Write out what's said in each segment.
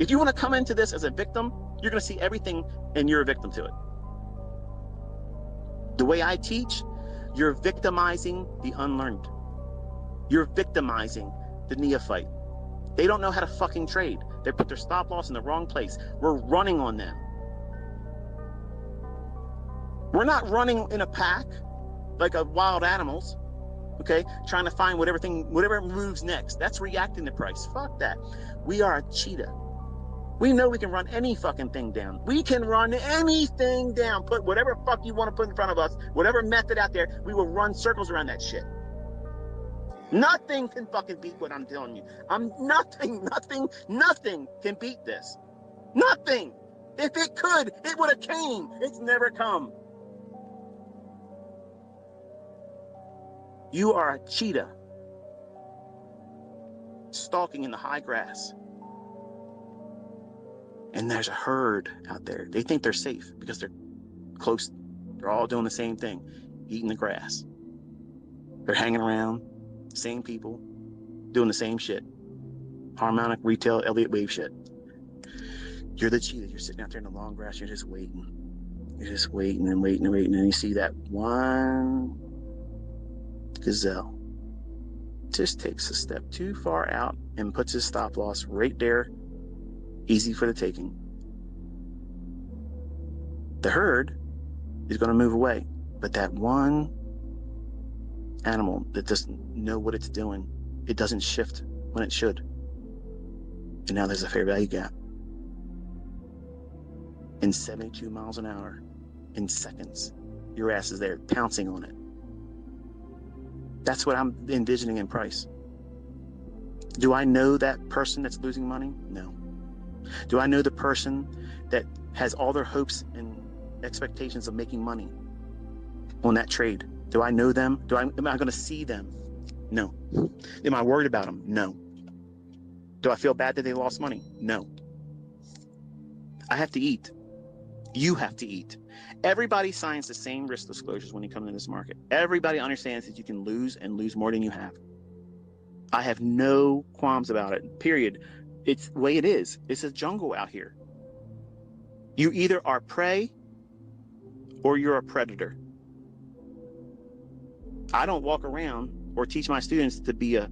If you want to come into this as a victim, you're going to see everything and you're a victim to it. The way I teach, you're victimizing the unlearned. You're victimizing the neophyte. They don't know how to fucking trade. They put their stop loss in the wrong place. We're running on them. We're not running in a pack like a wild animals, okay? Trying to find whatever moves next. That's reacting to price. Fuck that. We are a cheetah. We know we can run any fucking thing down. We can run anything down. Put whatever fuck you want to put in front of us, whatever method out there, we will run circles around that shit. Nothing can fucking beat what I'm telling you. Nothing can beat this. Nothing. If it could, it would have came. It's never come. You are a cheetah stalking in the high grass. And there's a herd out there. They think they're safe because they're close. They're all doing the same thing, eating the grass. They're hanging around, same people, doing the same shit. Harmonic, retail, Elliott wave shit. You're the cheetah. You're sitting out there in the long grass. You're just waiting. You're just waiting and waiting and waiting. And you see that one gazelle just takes a step too far out and puts his stop loss right there. Easy for the taking. The herd is going to move away, but that one animal that doesn't know what it's doing, it doesn't shift when it should. And now there's a fair value gap. In 72 miles an hour, in seconds, your ass is there pouncing on it. That's what I'm envisioning in price. Do I know that person that's losing money? No. Do I know the person that has all their hopes and expectations of making money on that trade? Do I know them? Am I going to see them? No. Am I worried about them? No. Do I feel bad that they lost money? No. I have to eat. You have to eat. Everybody signs the same risk disclosures when you come into this market. Everybody understands that you can lose and lose more than you have. I have no qualms about it, period. It's the way it is. It's a jungle out here. You either are prey or you're a predator. I don't walk around or teach my students to be a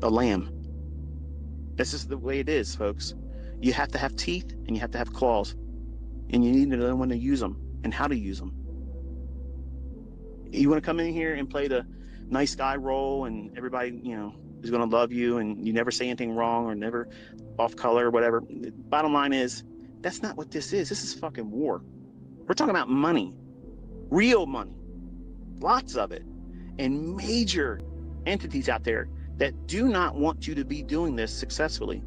lamb. This is the way it is, folks. You have to have teeth and you have to have claws, and you need to know when to use them and how to use them. You want to come in here and play the nice guy role, and everybody, is going to love you, and you never say anything wrong or never off color or whatever. The bottom line is, that's not what this is. This is fucking war. We're talking about money, real money, lots of it, and major entities out there that do not want you to be doing this successfully.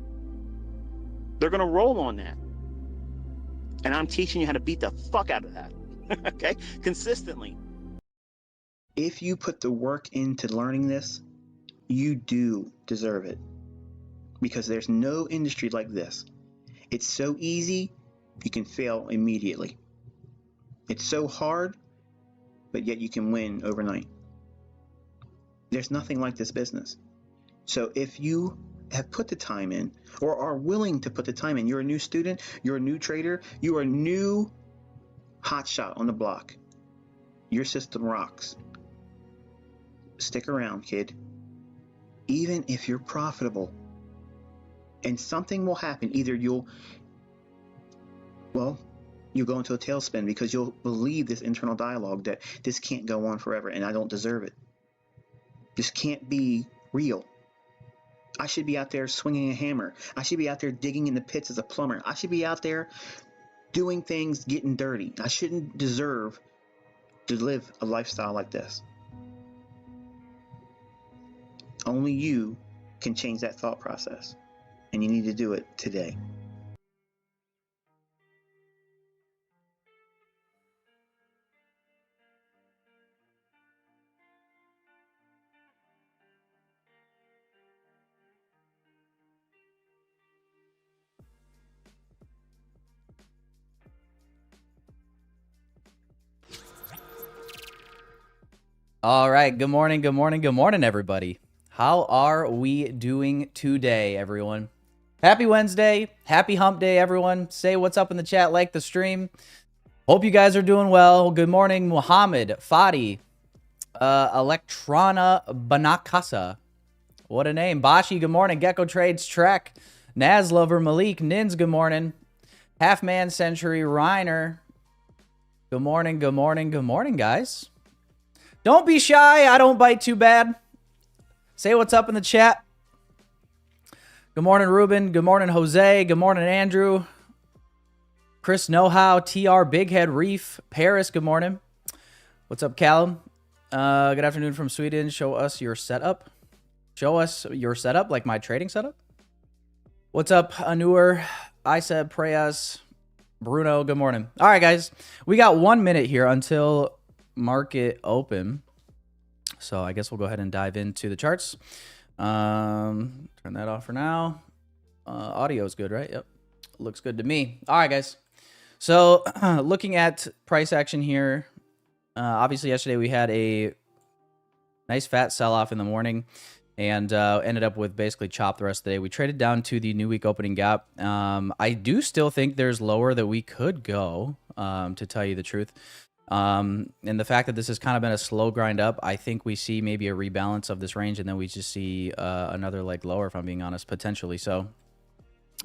They're going to roll on that. And I'm teaching you how to beat the fuck out of that, okay? Consistently. If you put the work into learning this, you do deserve it. Because there's no industry like this. It's so easy, you can fail immediately. It's so hard, but yet you can win overnight. There's nothing like this business. So if you have put the time in, or are willing to put the time in, you're a new student, you're a new trader, you are a new hotshot on the block. Your system rocks. Stick around, kid. Even if you're profitable, and something will happen. Either you'll go into a tailspin because you'll believe this internal dialogue that this can't go on forever and I don't deserve it. This can't be real. I should be out there swinging a hammer. I should be out there digging in the pits as a plumber. I should be out there doing things, getting dirty. I shouldn't deserve to live a lifestyle like this. Only you can change that thought process, and you need to do it today. All right. Good morning. Good morning. Good morning, everybody. How are we doing today, everyone? Happy Wednesday. Happy hump day, everyone. Say what's up in the chat. Like the stream. Hope you guys are doing well. Good morning, Muhammad, Fadi, Electrona Banakasa. What a name. Bashi, good morning. Gecko Trades, Trek, Naz Lover, Malik, Nins, good morning. Half Man Century, Reiner. Good morning. Good morning. Good morning, guys. Don't be shy. I don't bite too bad. Say what's up in the chat. Good morning, Ruben. Good morning, Jose. Good morning, Andrew. Chris Know-How, TR, Big Head Reef, Paris. Good morning. What's up, Callum? Good afternoon from Sweden. Show us your setup. Show us your setup, like my trading setup. What's up, Anur? Iseb, Preyas, Bruno. Good morning. All right, guys. We got 1 minute here until market open, so I guess we'll go ahead and dive into the charts. Turn that off for now. Audio is good, right? Yep, looks good to me. All right, guys, so looking at price action here, obviously yesterday we had a nice fat sell-off in the morning and ended up with basically chop the rest of the day. We traded down to the new week opening gap. I do still think there's lower that we could go, to tell you the truth. And the fact that this has kind of been a slow grind up, I think we see maybe a rebalance of this range, and then we just see another leg lower, if I'm being honest, potentially. So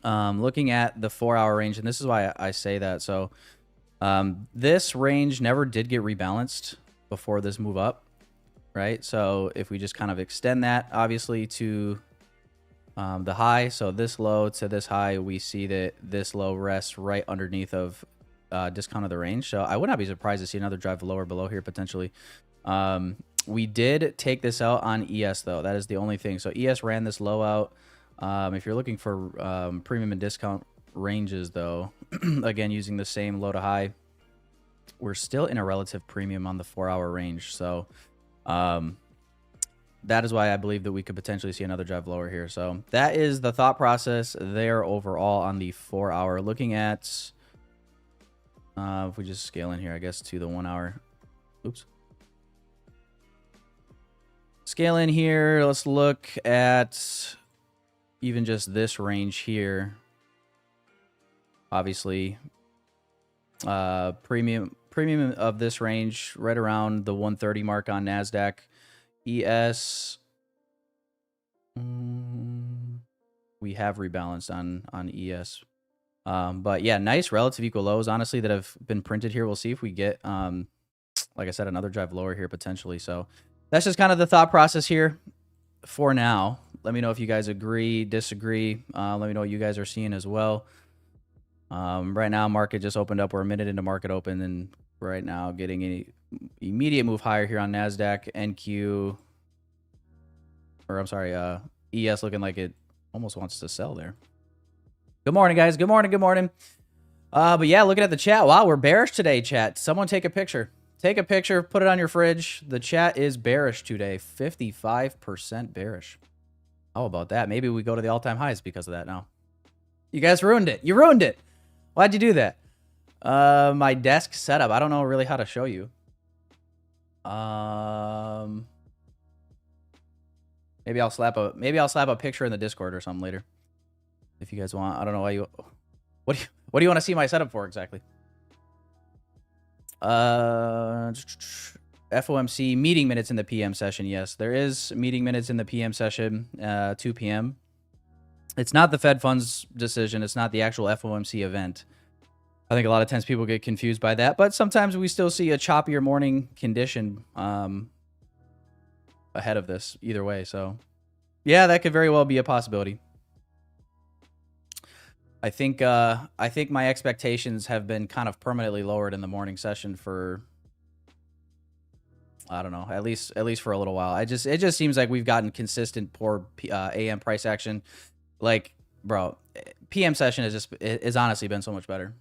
looking at the 4-hour range, and this is why I say that. So this range never did get rebalanced before this move up, right? So if we just kind of extend that, obviously, to the high, so this low to this high, we see that this low rests right underneath of discount of the range. So I would not be surprised to see another drive lower below here potentially. We did take this out on ES though. That is the only thing. So ES ran this low out. If you're looking for premium and discount ranges though, again, using the same low to high, we're still in a relative premium on the 4-hour range. So that is why I believe that we could potentially see another drive lower here. So that is the thought process there overall on the 4-hour. Looking at if we just scale in here, I guess, to the 1 hour. Oops. Scale in here. Let's look at even just this range here. Obviously, Premium of this range right around the 130 mark on NASDAQ. ES, we have rebalanced on ES. But yeah, nice relative equal lows, honestly, that have been printed here. We'll see if we get, like I said, another drive lower here potentially. So that's just kind of the thought process here for now. Let me know if you guys agree, disagree. Let me know what you guys are seeing as well. Right now, market just opened up. We're a minute into market open, and right now getting an immediate move higher here on NASDAQ, NQ, or I'm sorry, ES looking like it almost wants to sell there. Good morning, guys. Good morning. Good morning. But yeah, looking at the chat. Wow, we're bearish today, chat. Someone take a picture. Take a picture, put it on your fridge. The chat is bearish today. 55% bearish. How about that? Maybe we go to the all-time highs because of that now. You guys ruined it. You ruined it. Why'd you do that? My desk setup. I don't know really how to show you. Maybe I'll slap a picture in the Discord or something later. If you guys want. I don't know why you... What do you want to see my setup for exactly? FOMC meeting minutes in the PM session. Yes, there is meeting minutes in the PM session, 2 p.m. It's not the Fed funds decision. It's not the actual FOMC event. I think a lot of times people get confused by that, but sometimes we still see a choppier morning condition ahead of this either way. So yeah, that could very well be a possibility. I think my expectations have been kind of permanently lowered in the morning session for, I don't know, at least for a little while. It just seems like we've gotten consistent poor AM price action. Like, bro, PM session has honestly been so much better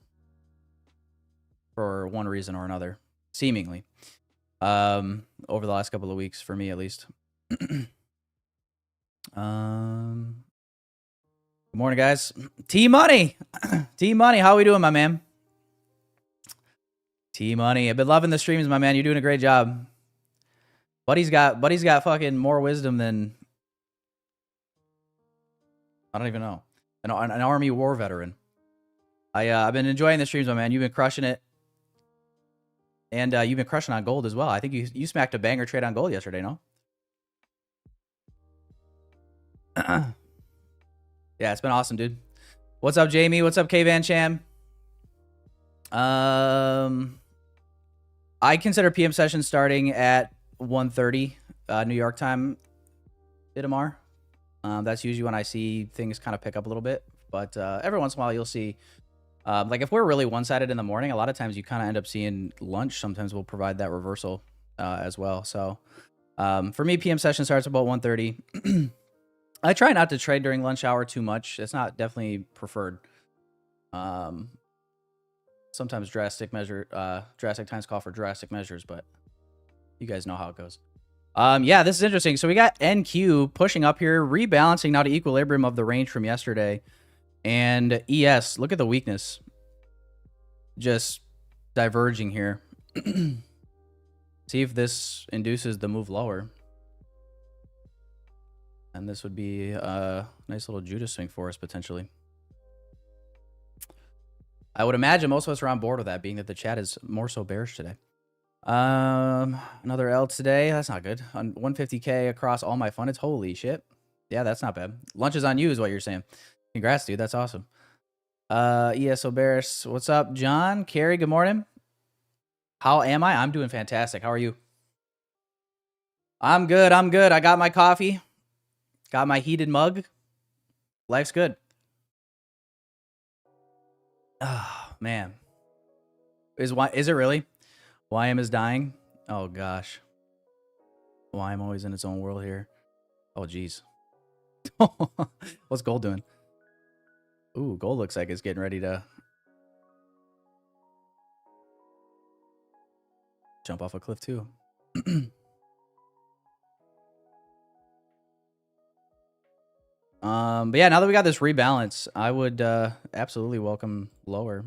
for one reason or another, seemingly, over the last couple of weeks, for me at least. Good morning, guys. T-Money. T-Money, how are we doing, my man? T-Money. I've been loving the streams, my man. You're doing a great job. Buddy's got fucking more wisdom than, I don't even know, an Army war veteran. I've been enjoying the streams, my man. You've been crushing it. And you've been crushing on gold as well. I think you smacked a banger trade on gold yesterday, no? Yeah, it's been awesome, dude. What's up, Jamie? What's up, K-Van Cham? I consider PM session starting at 1:30 New York time, Itamar. That's usually when I see things kind of pick up a little bit. But every once in a while, you'll see, like if we're really one-sided in the morning, a lot of times you kind of end up seeing lunch. Sometimes we'll provide that reversal as well. So for me, PM session starts about 1:30. I try not to trade during lunch hour too much. It's not definitely preferred. Sometimes drastic times call for drastic measures, but you guys know how it goes. Yeah, this is interesting. So we got NQ pushing up here, rebalancing now to equilibrium of the range from yesterday. And ES, look at the weakness. Just diverging here. See if this induces the move lower. And this would be a nice little Judas swing for us, potentially. I would imagine most of us are on board with that, being that the chat is more so bearish today. Another L today. That's not good. On 150K across all my funds. Holy shit. Yeah, that's not bad. Lunch is on you is what you're saying. Congrats, dude. That's awesome. ESO bearish. What's up, John? Carrie, good morning. How am I? I'm doing fantastic. How are you? I'm good. I'm good. I got my coffee. Got my heated mug. Life's good. Oh, man. Is it really? YM is dying? Oh, gosh. YM always in its own world here. Oh, geez. What's gold doing? Ooh, gold looks like it's getting ready to jump off a cliff, too. But yeah, now that we got this rebalance, I would absolutely welcome lower.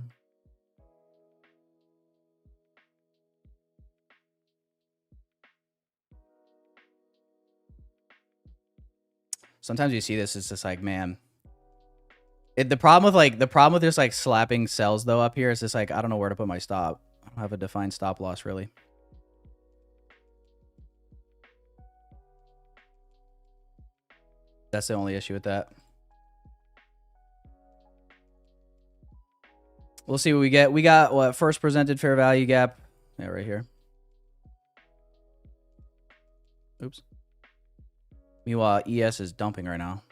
Sometimes you see this, it's just like, man, The problem with just like slapping sells though up here is just like I don't know where to put my stop. I don't have a defined stop loss really. That's the only issue with that. We'll see what we get. We got what first presented fair value gap. Yeah, right here. Oops. Meanwhile, ES is dumping right now.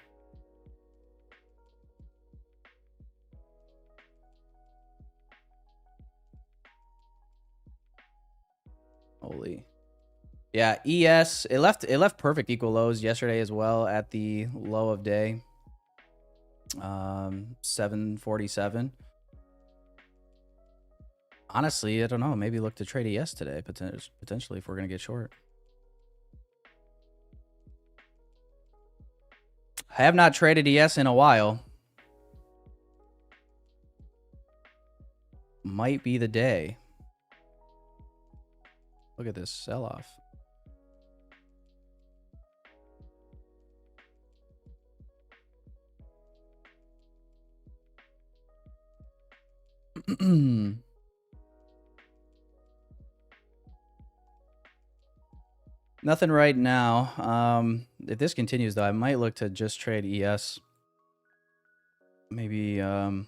Holy. Yeah, ES, it left perfect equal lows yesterday as well at the low of day. 747. Honestly, I don't know. Maybe look to trade ES today, potentially, if we're going to get short. I have not traded ES in a while. Might be the day. Look at this sell-off. Nothing right now. If this continues, though, I might look to just trade ES. Maybe snag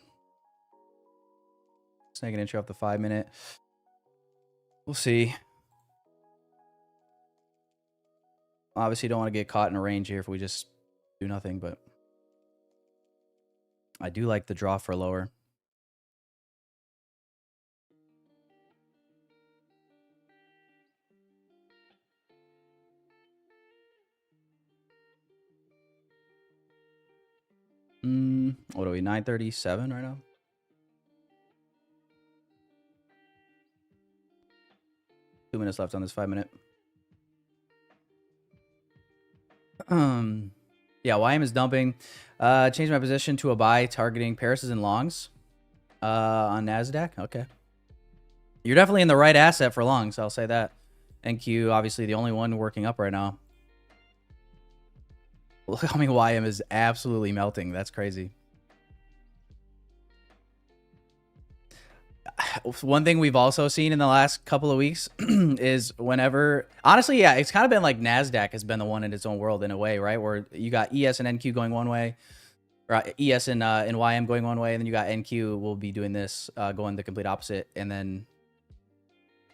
an entry off the 5-minute. We'll see. Obviously, don't want to get caught in a range here if we just do nothing, but I do like the draw for lower. What are we, 937 right now? Two minutes left on this 5-minute. Yeah, YM is dumping. Change my position to a buy, targeting Paris's and longs on NASDAQ. Okay. You're definitely in the right asset for longs, I'll say that. NQ, obviously the only one working up right now. Look how many YM is absolutely melting. That's crazy. One thing we've also seen in the last couple of weeks is whenever, honestly, yeah, it's kind of been like NASDAQ has been the one in its own world in a way, right? Where you got ES and NQ going one way, or ES and YM going one way, and then you got NQ will be doing this, going the complete opposite, and then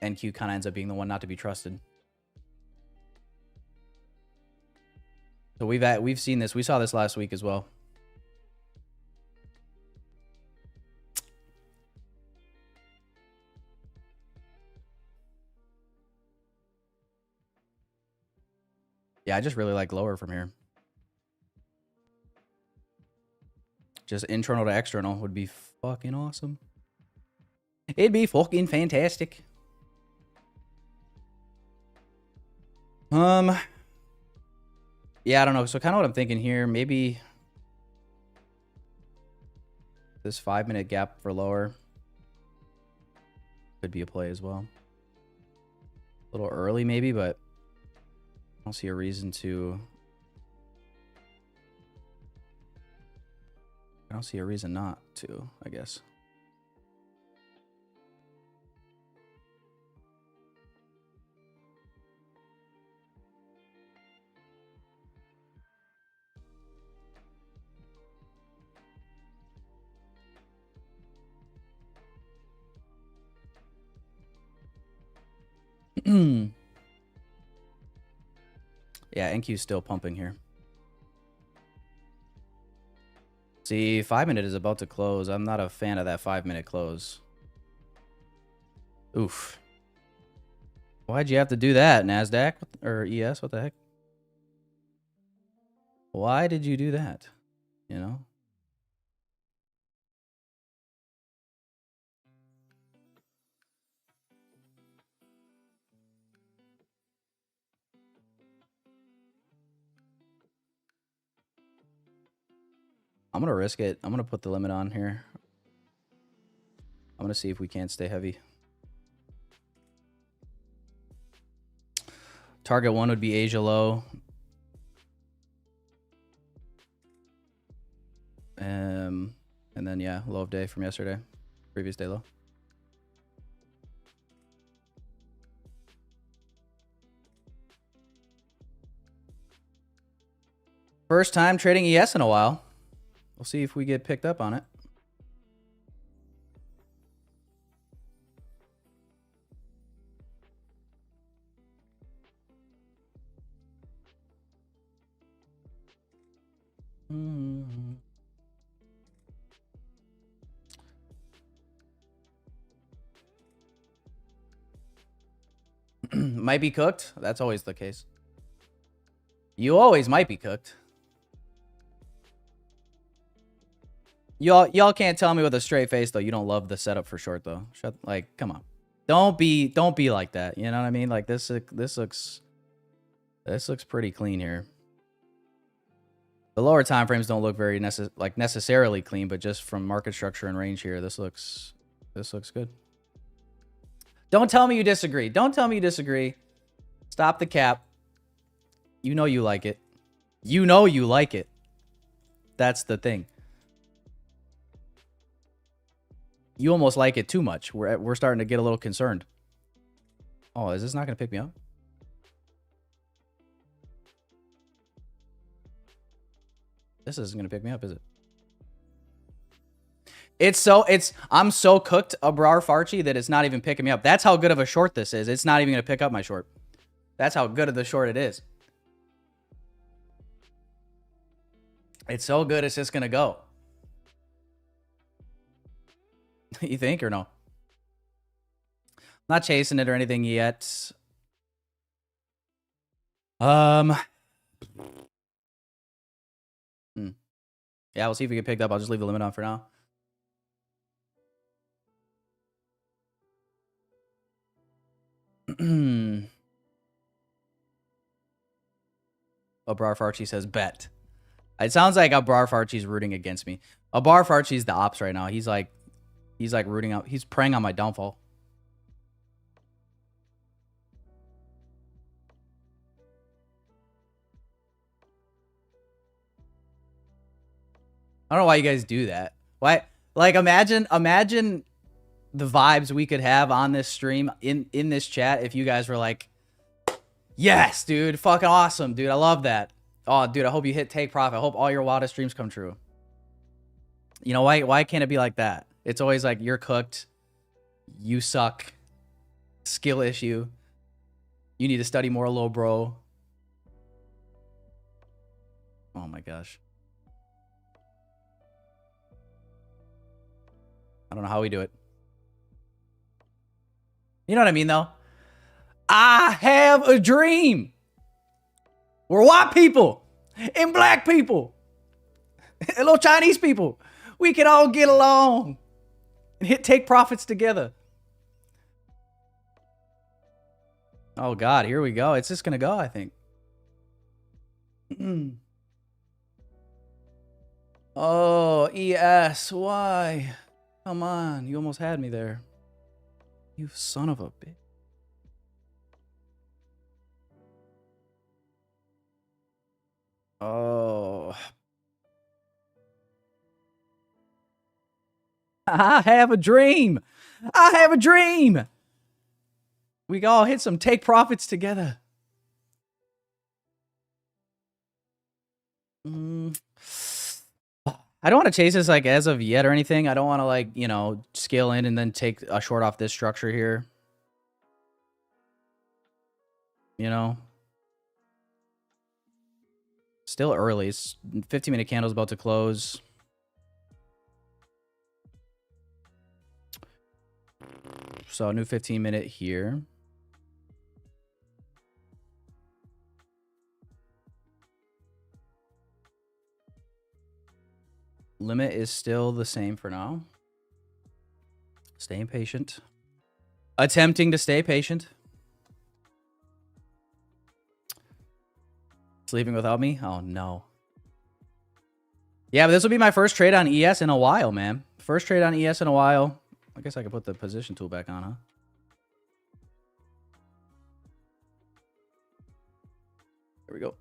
NQ kind of ends up being the one not to be trusted. So we've seen this. We saw this last week as well. Yeah, I just really like lower from here. Just internal to external would be fucking awesome. It'd be fucking fantastic. Yeah, I don't know. So kind of what I'm thinking here, maybe this 5-minute gap for lower could be a play as well. A little early maybe, but I don't see a reason to. I don't see a reason not to, I guess. Yeah, NQ's still pumping here. See, 5-minute is about to close. I'm not a fan of that 5-minute close. Oof. Why'd you have to do that, NASDAQ? Or ES? What the heck? Why did you do that? You know? I'm going to risk it. I'm going to put the limit on here. I'm going to see if we can't stay heavy. Target 1 would be Asia low. low of day from yesterday. Previous day low. First time trading ES in a while. We'll see if we get picked up on it. Might be cooked. That's always the case. You always might be cooked. Y'all can't tell me with a straight face though you don't love the setup for short though. Like, come on. Don't be like that. You know what I mean? Like this looks pretty clean here. The lower time frames don't look very necessarily clean, but just from market structure and range here, this looks good. Don't tell me you disagree. Don't tell me you disagree. Stop the cap. You know you like it. You know you like it. That's the thing. You almost like it too much. We're starting to get a little concerned. Oh, is this not going to pick me up? This isn't going to pick me up, is it? I'm so cooked, Abrar Farchi, that it's not even picking me up. That's how good of a short this is. It's not even going to pick up my short. That's how good of the short it is. It's so good, it's just going to go. You think or no? Not chasing it or anything yet. Yeah, we'll see if we get picked up. I'll just leave the limit on for now. Abrar Farchi says bet. It sounds like Abrar Farchi's rooting against me. Abrar Farchi's the ops right now. He's like rooting out. He's preying on my downfall. I don't know why you guys do that. Why? Like, imagine the vibes we could have on this stream in this chat if you guys were like, yes, dude, fucking awesome, dude. I love that. Oh, dude, I hope you hit take profit. I hope all your wildest dreams come true. You know, why can't it be like that? It's always like, you're cooked. You suck. Skill issue. You need to study more, little bro. Oh my gosh. I don't know how we do it. You know what I mean, though? I have a dream. We're white people and black people and little Chinese people. We can all get along and take profits together. Oh, God, here we go. It's just going to go, I think. Oh, ES, why? Come on, you almost had me there. You son of a bitch. Oh. I have a dream. I have a dream. We can all hit some take profits together. I don't want to chase this like as of yet or anything. I don't want to like, you know, scale in and then take a short off this structure here. You know? Still early. 15-minute candle's about to close. So a new 15-minute here. Limit is still the same for now. Staying patient. Attempting to stay patient. Sleeping without me? Oh, no. Yeah, but this will be my first trade on ES in a while, man. First trade on ES in a while. I guess I could put the position tool back on, huh? There we go.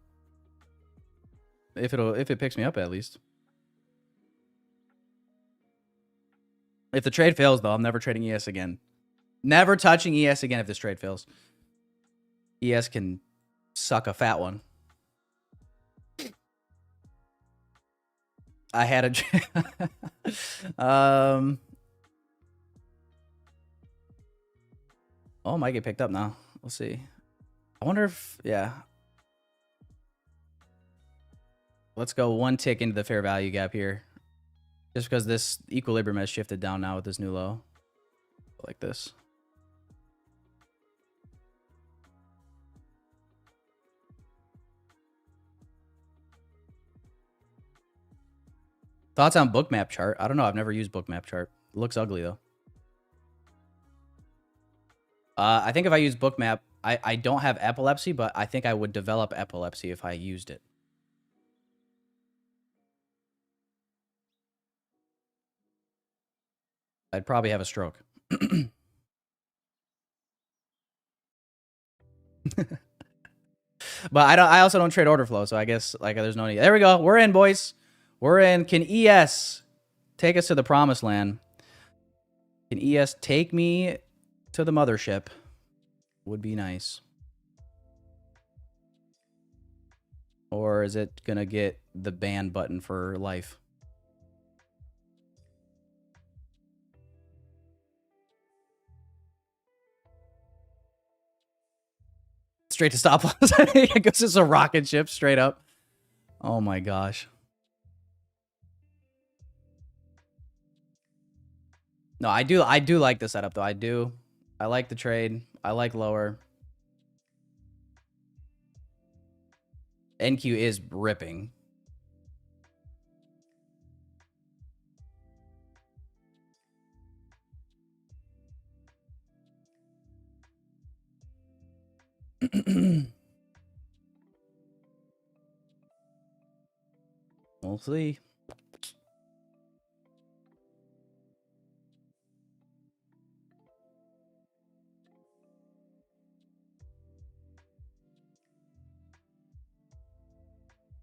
If it picks me up at least. If the trade fails, though, I'm never trading ES again. Never touching ES again if this trade fails. ES can suck a fat one. I had a... Oh, might get picked up now. We'll see. I wonder if... Yeah. Let's go one tick into the fair value gap here. Just because this equilibrium has shifted down now with this new low. Like this. Thoughts on bookmap chart? I don't know. I've never used bookmap chart. It looks ugly, though. I think if I use bookmap, I don't have epilepsy, but I think I would develop epilepsy if I used it. I'd probably have a stroke. But I also don't trade order flow, so I guess like there's no need. There we go. We're in, boys. We're in. Can ES take us to the promised land? Can ES take me to the mothership? Would be nice. Or is it gonna get the ban button for life? Straight to stop loss. It goes as a rocket ship straight up. Oh my gosh. No, I do like the setup though. I like the trade. I like lower. NQ is ripping. We'll see.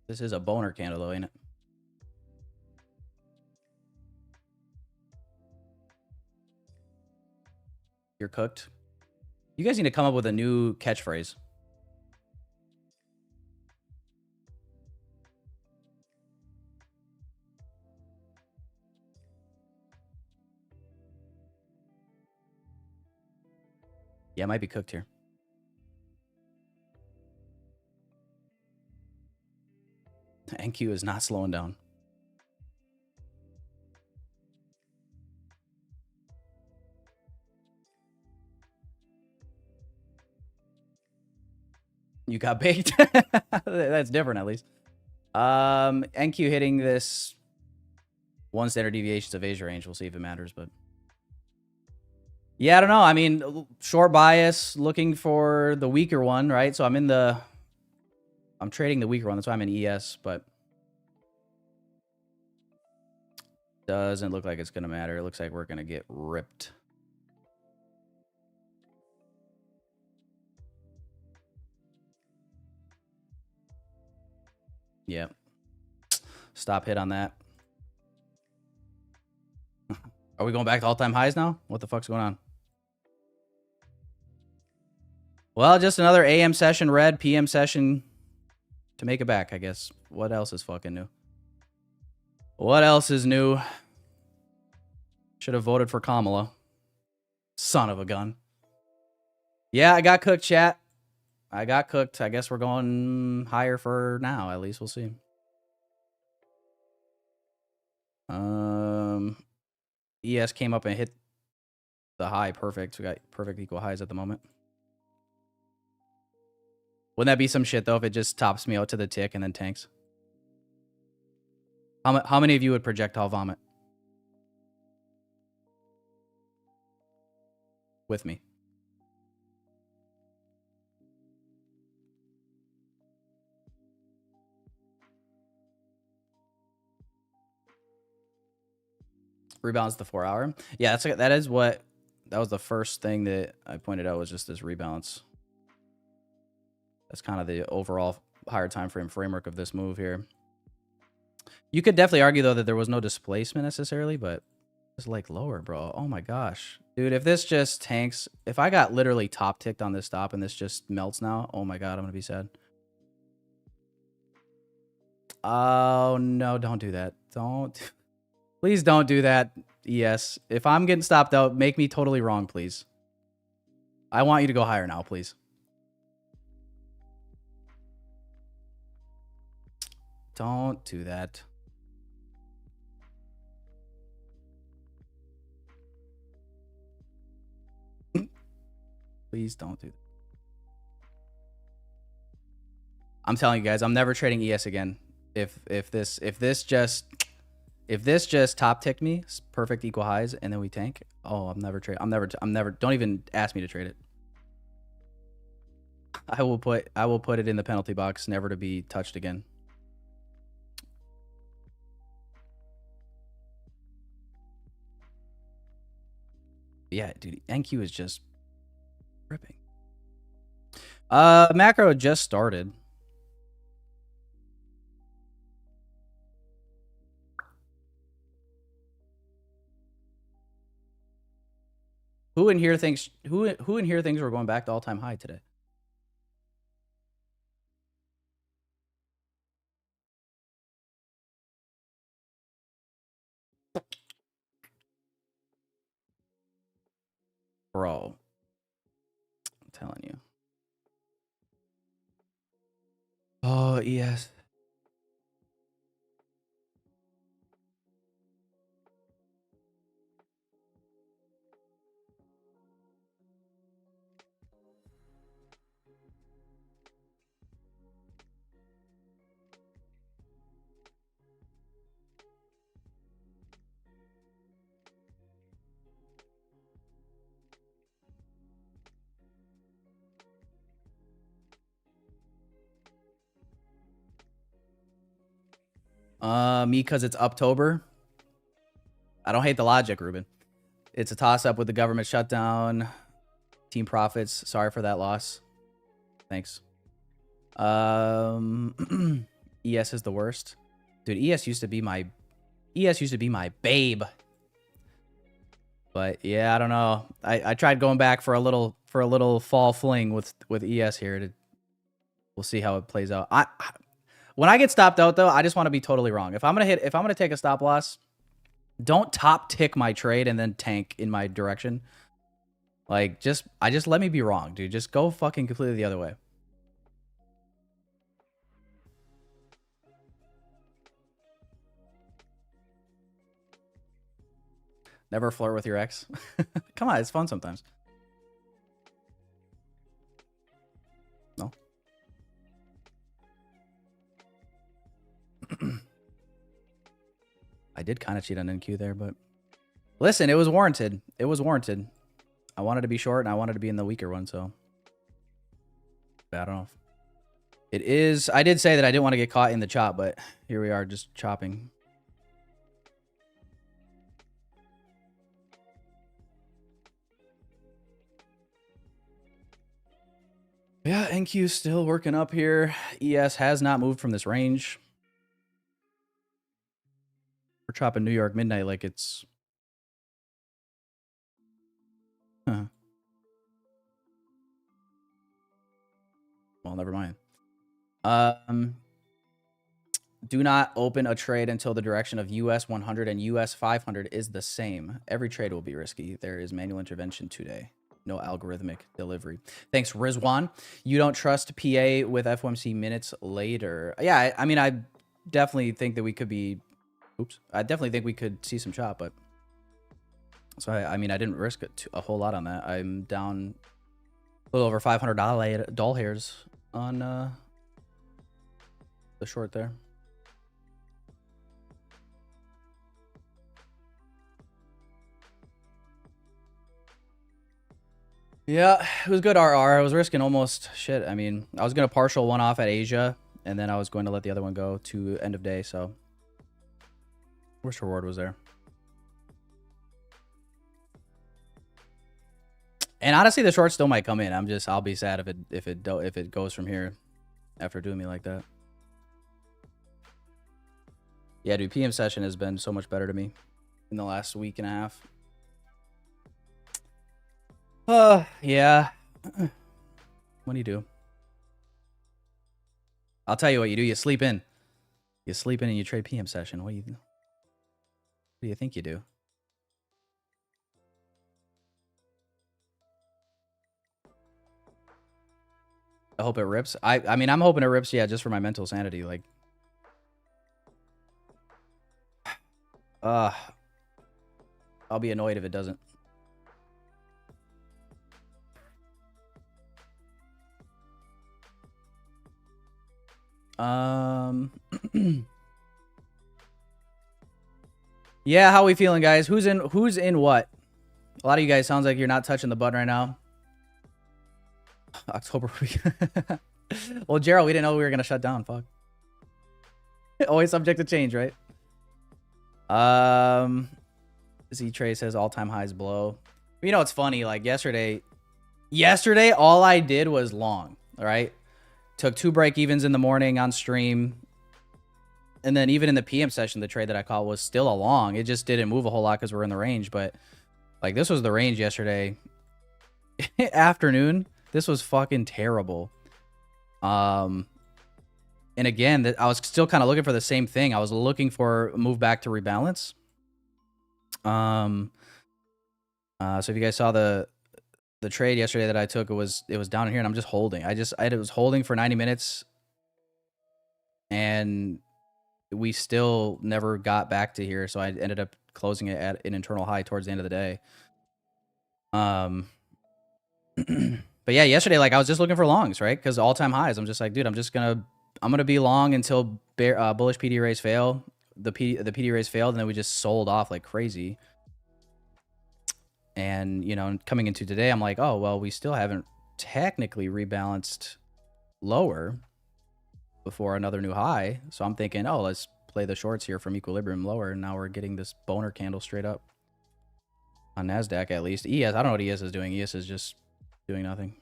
This is a boner candle though, ain't it? You're cooked. You guys need to come up with a new catchphrase. Yeah, it might be cooked here. NQ is not slowing down. You got baked. That's different, at least. NQ hitting this one standard deviations of Asia range. We'll see if it matters, but yeah, I don't know. I mean, short bias, looking for the weaker one, right? So I'm trading the weaker one. That's why I'm in ES, but doesn't look like it's gonna matter. It looks like we're gonna get ripped. Yep. Stop hit on that. Are we going back to all-time highs now? What the fuck's going on? Well, just another AM session red, PM session to make it back, I guess. What else is fucking new? What else is new? Should have voted for Kamala. Son of a gun. Yeah, I got cooked, chat. I got cooked. I guess we're going higher for now. At least we'll see. ES came up and hit the high. Perfect. We got perfect equal highs at the moment. Wouldn't that be some shit, though, if it just tops me out to the tick and then tanks? How many of you would projectile vomit? With me. Rebalance the 4 hour. Yeah, that was the first thing that I pointed out, was just this rebalance. That's kind of the overall higher time frame framework of this move here. You could definitely argue though that there was no displacement necessarily, but It's like lower, bro. Oh my gosh. Dude, if this just tanks, if I got literally top ticked on this stop and this just melts now, oh my god, I'm gonna be sad. Oh no, don't do that. Don't. Please don't do that. Yes. If I'm getting stopped out, make me totally wrong, please. I want you to go higher now, please. Don't do that. Please don't do that. I'm telling you guys, I'm never trading ES again. If this just top ticked me, perfect equal highs, and then we tank. Oh, I'm never. Don't even ask me to trade it. I will put it in the penalty box, never to be touched again. Yeah, dude, NQ is just ripping. Macro just started. Who in here thinks we're going back to all-time high today? Bro, I'm telling you. Oh, yes. Me, because it's October. I don't hate the logic, Ruben. It's a toss-up with the government shutdown. Team profits. Sorry for that loss. Thanks. ES is the worst. Dude, ES used to be my babe. But yeah, I don't know. I tried going back for a little fall fling with ES here. We'll see how it plays out. When I get stopped out though, I just want to be totally wrong. If I'm gonna take a stop loss, don't top tick my trade and then tank in my direction. Like just let me be wrong, dude. Just go fucking completely the other way. Never flirt with your ex. Come on, it's fun sometimes. No. I did kind of cheat on NQ there, but listen, it was warranted. It was warranted. I wanted to be short and I wanted to be in the weaker one, so I don't know. It is. I did say that I didn't want to get caught in the chop, but here we are just chopping. Yeah, NQ is still working up here. ES has not moved from this range. We're chopping New York midnight like it's... Huh. Well, never mind. Do not open a trade until the direction of US 100 and US 500 is the same. Every trade will be risky. There is manual intervention today. No algorithmic delivery. Thanks, Rizwan. You don't trust PA with FOMC minutes later. Yeah, I mean, I definitely think that we could be... Oops. I definitely think we could see some chop, but... So, I mean, I didn't risk a whole lot on that. I'm down a little over $500 doll hairs on the short there. Yeah, it was good RR. I was risking almost shit. I mean, I was going to partial one off at Asia, and then I was going to let the other one go to end of day, so worst reward was there. And honestly, the short still might come in. I'll be sad if it goes from here after doing me like that. Yeah, dude, PM session has been so much better to me. in the last week and a half. Yeah. What do you do? I'll tell you what you do. You sleep in. You sleep in and you trade PM session. What do you think you do? I hope it rips. I mean, I'm hoping it rips, yeah, just for my mental sanity. Like, I'll be annoyed if it doesn't. Yeah, how we feeling, guys? Who's in what? A lot of you guys sounds like you're not touching the button right now. October. Well, Gerald, we didn't know we were gonna shut down. Fuck. Always subject to change, right? Z-Trey says all-time highs below. You know, it's funny. Like yesterday, all I did was long. All right, took 2 break-evens in the morning on stream, and then even in the PM session, the trade that I called was still a long. It just didn't move a whole lot because we're in the range. But like this was the range yesterday afternoon. This was fucking terrible. And again, I was still kind of looking for the same thing. I was looking for a move back to rebalance. So if you guys saw the trade yesterday that I took, it was down in here, and I'm just holding. I was holding for 90 minutes, and we still never got back to here. So I ended up closing it at an internal high towards the end of the day. But yeah, yesterday, like I was just looking for longs, right? Because all-time highs. I'm just like, dude, I'm gonna be long until bullish PD raise fail. The PD raise failed, and then we just sold off like crazy. And you know, coming into today, I'm like, oh well, we still haven't technically rebalanced lower before another new high. So I'm thinking, oh, let's play the shorts here from equilibrium lower, and now we're getting this boner candle straight up on NASDAQ at least. ES, I don't know what ES is doing. ES is just doing nothing.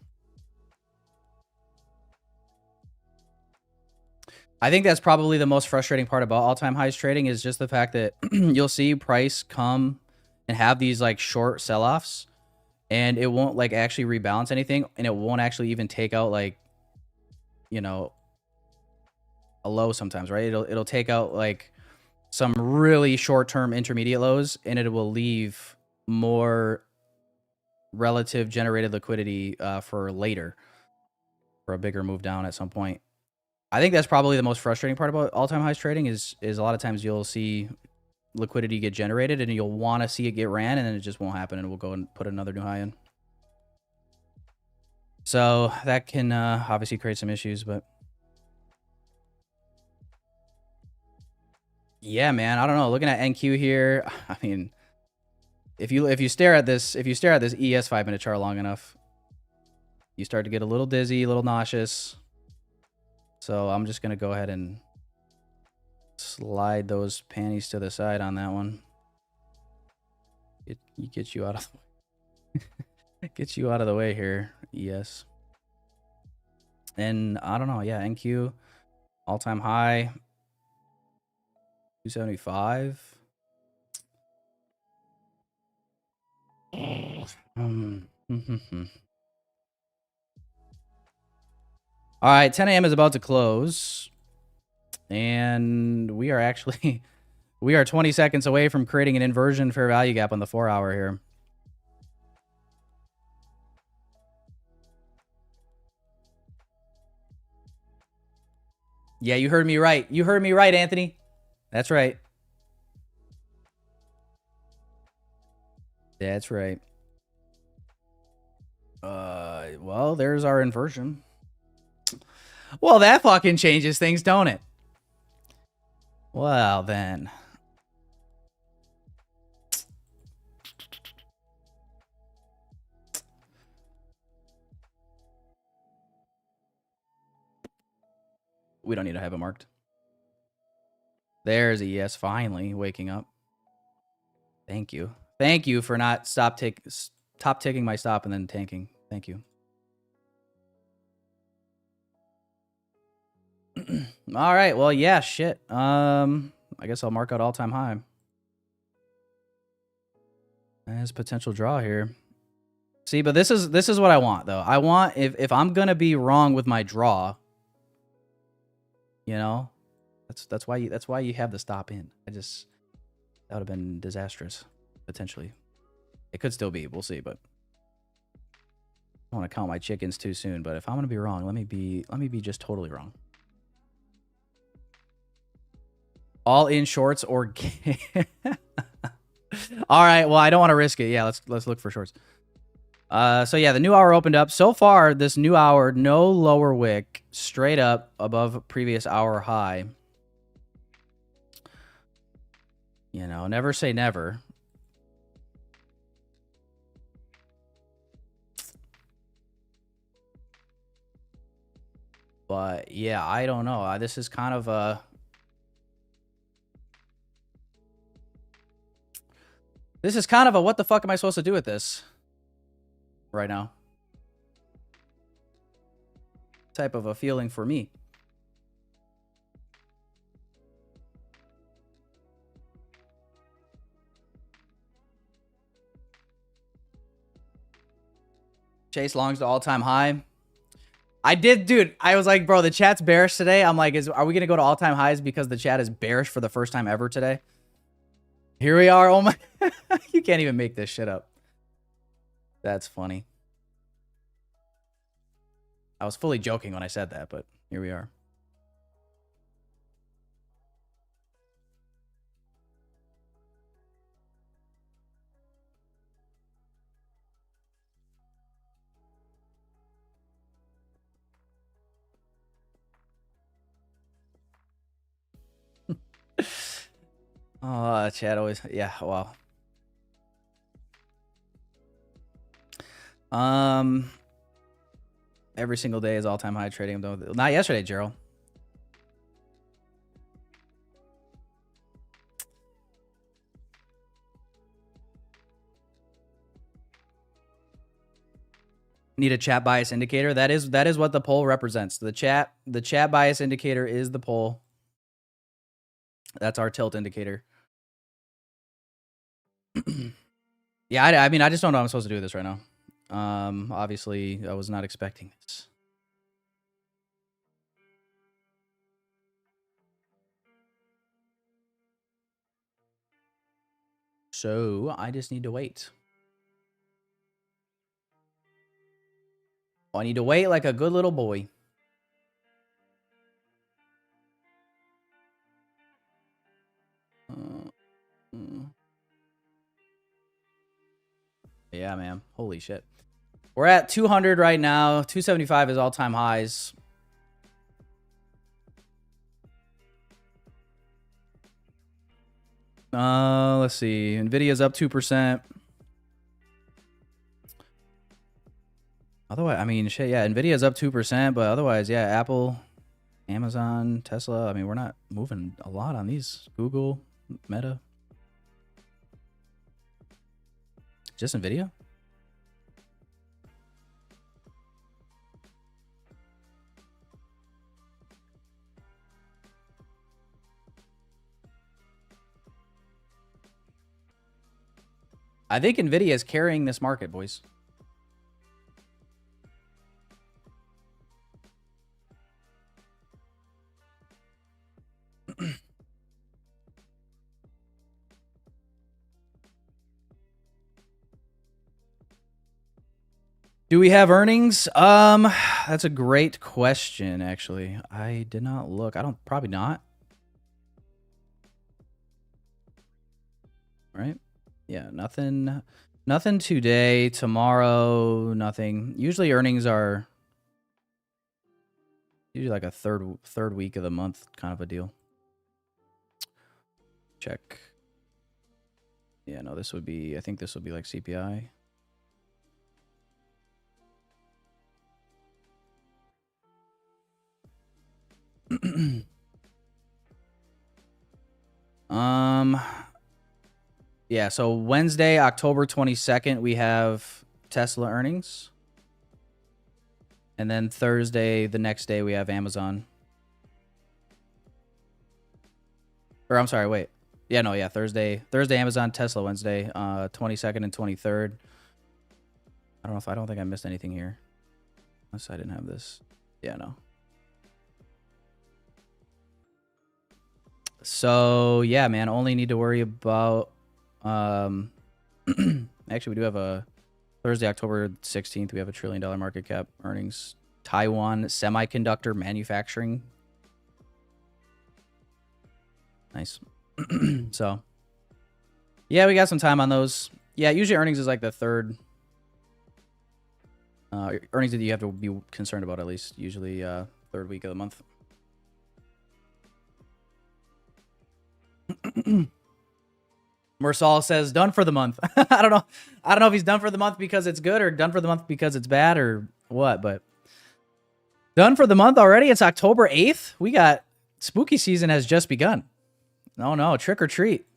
I think that's probably the most frustrating part about all-time highs trading is just the fact that you'll see price come and have these like short sell-offs, and it won't like actually rebalance anything, and it won't actually even take out like, you know, a low sometimes, right? It'll take out like some really short-term intermediate lows, and it will leave more relative generated liquidity for later, for a bigger move down at some point. I think that's probably the most frustrating part about all-time highs trading is a lot of times you'll see liquidity get generated and you'll want to see it get ran, and then it just won't happen, and we'll go and put another new high in. So that can obviously create some issues, but yeah, man, I don't know. Looking at NQ here, I mean, if you stare at this ES 5-minute chart long enough, you start to get a little dizzy, a little nauseous. So I'm just gonna go ahead and slide those panties to the side on that one. Get you out of the way. Get you out of the way here, ES. And I don't know, yeah, NQ all-time high 275. All right, 10 a.m. is about to close, and we are actually we are 20 seconds away from creating an inversion fair value gap on the 4-hour here. Yeah, you heard me right. You heard me right, Anthony. That's right. That's right. Well, there's our inversion. Well, that fucking changes things, don't it? Well, then. We don't need to have it marked. There's a yes, finally waking up. Thank you. Thank you for not stop ticking my stop and then tanking. Thank you. All right. Well, yeah, shit. I guess I'll mark out all-time high. There's potential draw here. See, but this is what I want though. I want if I'm gonna be wrong with my draw, you know, that's why you have the stop in. That would have been disastrous potentially. It could still be. We'll see, but I don't want to count my chickens too soon. But if I'm gonna be wrong, let me be just totally wrong. All in shorts or all right. Well, I don't want to risk it. Yeah, let's look for shorts. So yeah, the new hour opened up. So far, this new hour, no lower wick, straight up above previous hour high. You know, never say never. But yeah, I don't know. This is kind of a... This is kind of a what the fuck am I supposed to do with this right now type of a feeling for me. Chase longs to all-time high. I did, dude. I was like, bro, the chat's bearish today. I'm like, are we going to go to all-time highs because the chat is bearish for the first time ever today? Here we are. Oh my. You can't even make this shit up. That's funny. I was fully joking when I said that, but here we are. Oh, chat always, yeah, well. Every single day is all-time high trading. Not yesterday, Gerald. Need a chat bias indicator. That is what the poll represents. The chat bias indicator is the poll. That's our tilt indicator. Yeah, I mean, I just don't know what I'm supposed to do with this right now. Obviously, I was not expecting this. So, I just need to wait. I need to wait like a good little boy. Yeah, man. Holy shit. We're at 200 right now. 275 is all-time highs. Let's see. Nvidia's up 2%. Otherwise, I mean, shit, yeah, Nvidia's up 2%, but otherwise, yeah, Apple, Amazon, Tesla, I mean, we're not moving a lot on these. Google, Meta. Just Nvidia? I think Nvidia is carrying this market, boys. Do we have earnings? That's a great question, actually. I did not look. Probably not. Right? Yeah, nothing today, tomorrow, nothing. Usually earnings are usually like a third week of the month kind of a deal. Check. Yeah, no, this would be, I think this would be like CPI. Yeah, so Wednesday, October 22nd, we have Tesla earnings. And then Thursday, the next day, we have Amazon. Or I'm sorry, wait. Yeah, no, yeah, Thursday, Amazon, Tesla Wednesday, 22nd and 23rd. I don't think I missed anything here. Unless I didn't have this. Yeah, no. So yeah, man, only need to worry about actually we do have a Thursday, October 16th, we have $1 trillion market cap earnings. Taiwan semiconductor manufacturing. Nice. So yeah, we got some time on those. Yeah, usually earnings is like the third earnings that you have to be concerned about, at least usually third week of the month. Mersal says done for the month. I don't know if he's done for the month because it's good or done for the month because it's bad or what, but done for the month already. It's October 8th. We got spooky season has just begun. No, trick or treat.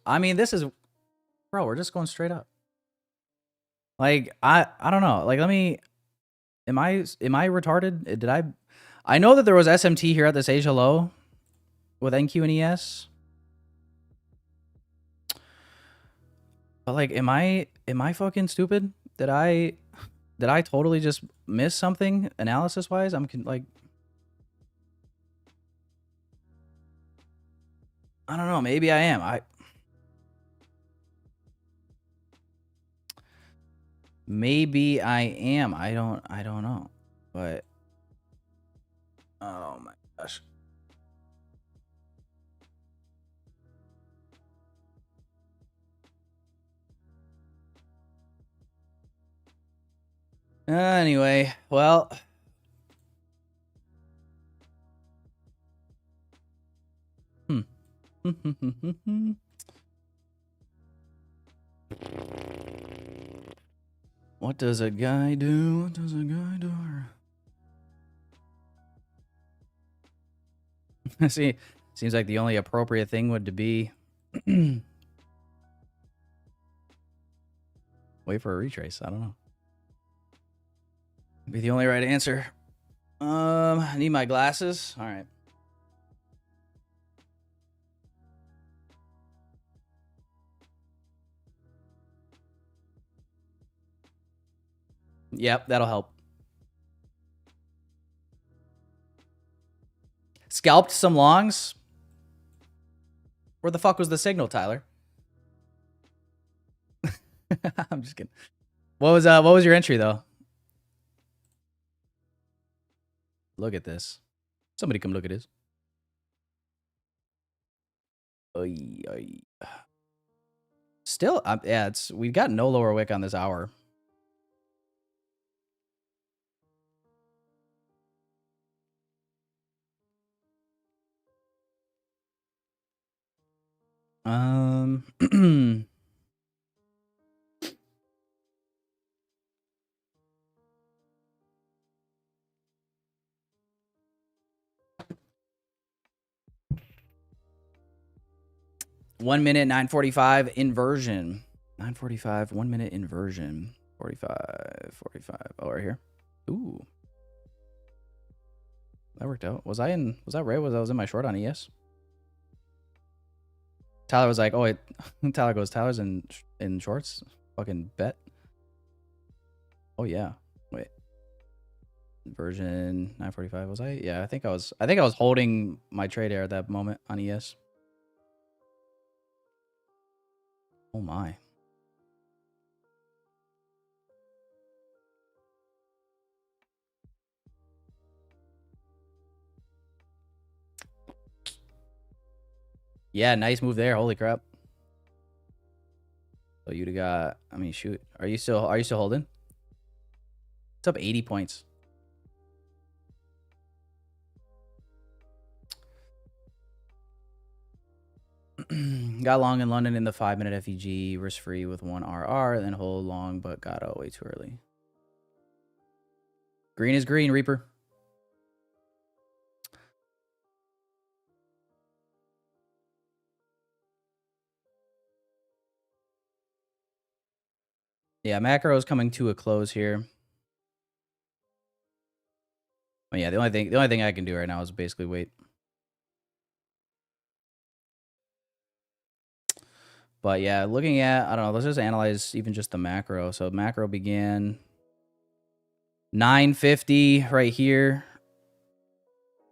I mean, this is, bro, we're just going straight up. Like, I don't know. Like, am I retarded? I know that there was SMT here at this Asia low with NQ and ES. But like, am I fucking stupid? Did I totally just miss something analysis wise? Like, I don't know. Maybe I am. Maybe I am. I don't know. But oh my gosh. Anyway, well. What does a guy do? What does a guy do? See, seems like the only appropriate thing would to be wait for a retrace. I don't know. Be the only right answer. I need my glasses. All right. Yep, that'll help. Scalped some longs. Where the fuck was the signal, Tyler? I'm just kidding. What was your entry though? Look at this. Somebody come look at this. Still, yeah, we've got no lower wick on this hour. One minute, 9:45 inversion. 9:45, 1 minute inversion. 45. Oh, right here. Ooh. That worked out. Was that right? Was I in my short on ES? Tyler was like, oh, wait. Tyler goes, Tyler's in shorts? Fucking bet. Oh, yeah. Wait. Inversion 9:45. Was I? Yeah, I think I was holding my trade air at that moment on ES. Oh, my. Yeah, nice move there. Holy crap. So you'd have got, I mean, shoot. Are you still holding? It's up 80 points. Got long in London in the 5-minute FEG, risk free with 1 RR, and then hold long, but got out way too early. Green is green, Reaper. Yeah, macro is coming to a close here. But yeah, the only thing I can do right now is basically wait. But yeah, looking at, I don't know, let's just analyze even just the macro. So macro began 950 right here.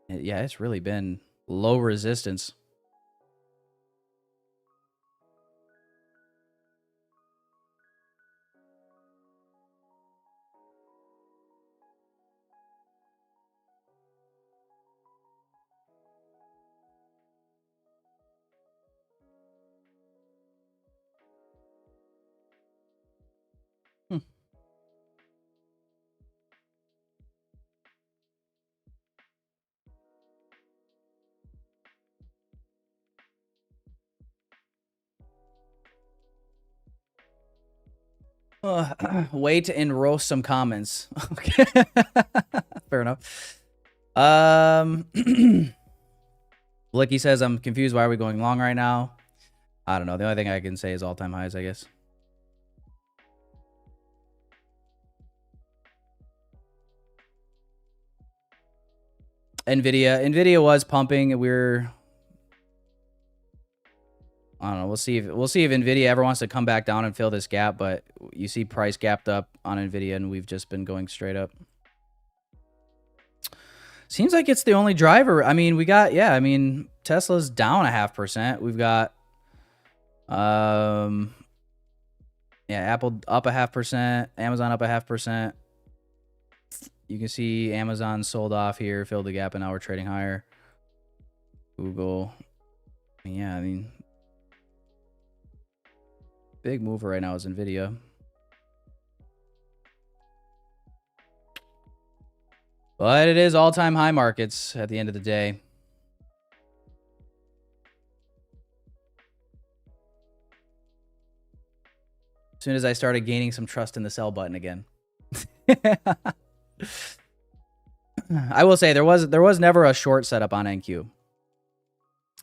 Yeah, it's really been low resistance. Hmm. Wait and roast some comments. Okay. Fair enough. Blicky says, I'm confused. Why are we going long right now? I don't know. The only thing I can say is all-time highs, I guess. Nvidia was pumping. I don't know. We'll see if Nvidia ever wants to come back down and fill this gap, but you see price gapped up on Nvidia and we've just been going straight up. Seems like it's the only driver. I mean, we got, yeah, I mean, Tesla's down 0.5%. We've got yeah, Apple up 0.5%, Amazon up 0.5%. You can see Amazon sold off here, filled the gap, and now we're trading higher. Google. Yeah, I mean, big mover right now is Nvidia. But it is all-time high markets at the end of the day. As soon as I started gaining some trust in the sell button again. I will say there was never a short setup on NQ.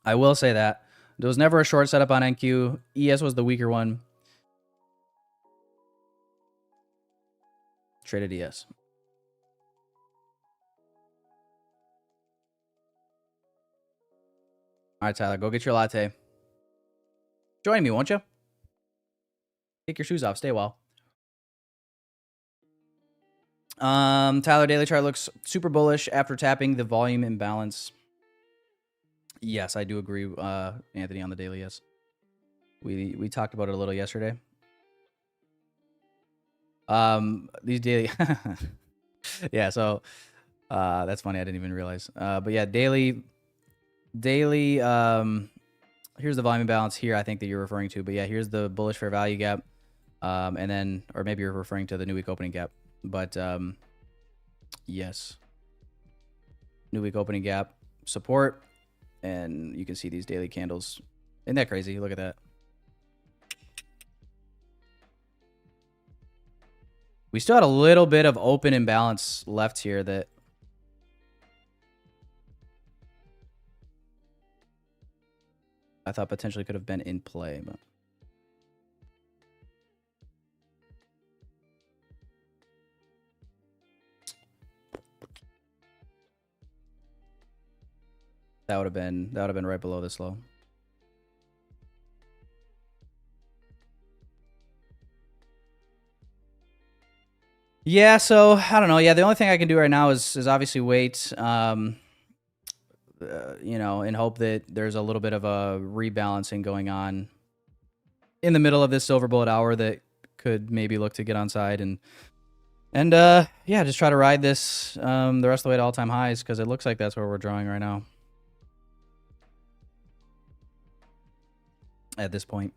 I will say that. There was never a short setup on NQ. ES was the weaker one. Traded ES. All right, Tyler, go get your latte. Join me, won't you? Take your shoes off. Stay a while. Tyler, daily chart looks super bullish after tapping the volume imbalance. Yes, I do agree, Anthony, on the daily. Yes, we talked about it a little yesterday. These daily, yeah. So, that's funny. I didn't even realize. But yeah, daily. Here's the volume imbalance here. I think that you're referring to. But yeah, here's the bullish fair value gap, and then, or maybe you're referring to the new week opening gap. But yes, new week opening gap support. And you can see these daily candles. Isn't that crazy? Look at that. We still had a little bit of open imbalance left here that I thought potentially could have been in play. But that would have been right below this low. Yeah, so I don't know. Yeah, the only thing I can do right now is obviously wait. You know, and hope that there's a little bit of a rebalancing going on in the middle of this silver bullet hour that could maybe look to get on side and yeah, just try to ride this the rest of the way to all-time highs, because it looks like that's where we're drawing right now at this point.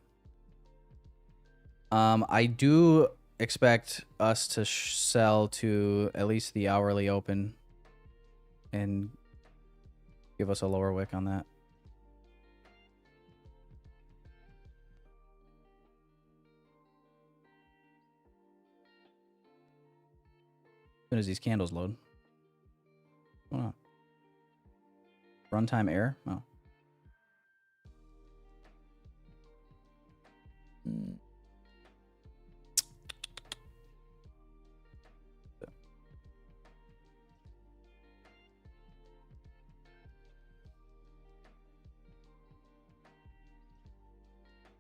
I do expect us to sell to at least the hourly open and give us a lower wick on that. As soon as these candles load. What's going on? Runtime error? Oh.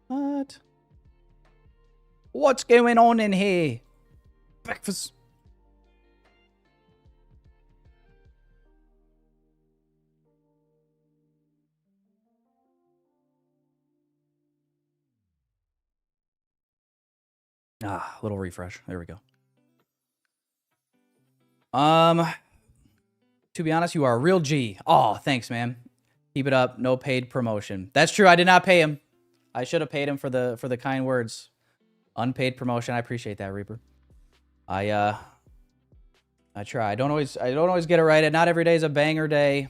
What? What's going on in here? Breakfast. Little refresh. There we go. To be honest, you are a real G. Oh, thanks, man. Keep it up. No paid promotion. That's true. I did not pay him. I should have paid him for the kind words. Unpaid promotion. I appreciate that, Reaper. I try. I don't always get it right. And not every day is a banger day.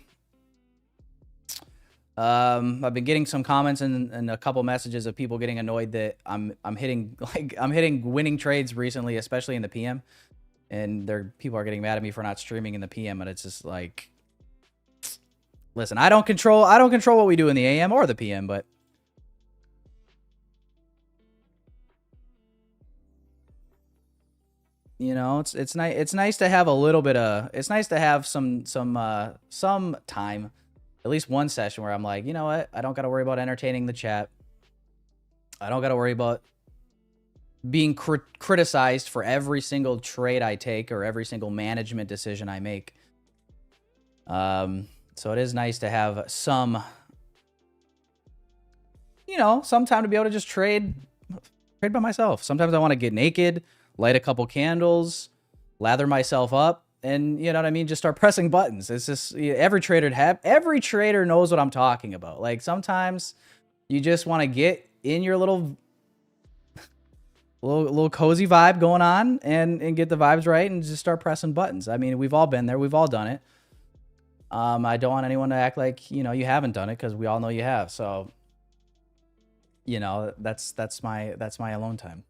I've been getting some comments and a couple messages of people getting annoyed that I'm hitting winning trades recently, especially in the PM. And people are getting mad at me for not streaming in the PM, and it's just like, listen, I don't control what we do in the AM or the PM, but you know, it's nice to have a little bit of, it's nice to have some time, at least one session where I'm like, you know what, I don't got to worry about entertaining the chat. I don't got to worry about being criticized for every single trade I take or every single management decision I make. So it is nice to have some time to be able to just trade by myself. Sometimes I want to get naked, light a couple candles, lather myself up, and you know what I mean, just start pressing buttons. It's just every trader knows what I'm talking about. Like sometimes you just want to get in your little cozy vibe going on and get the vibes right and just start pressing buttons. I mean, we've all been there. We've all done it. I don't want anyone to act like, you haven't done it, because we all know you have. So, that's my alone time.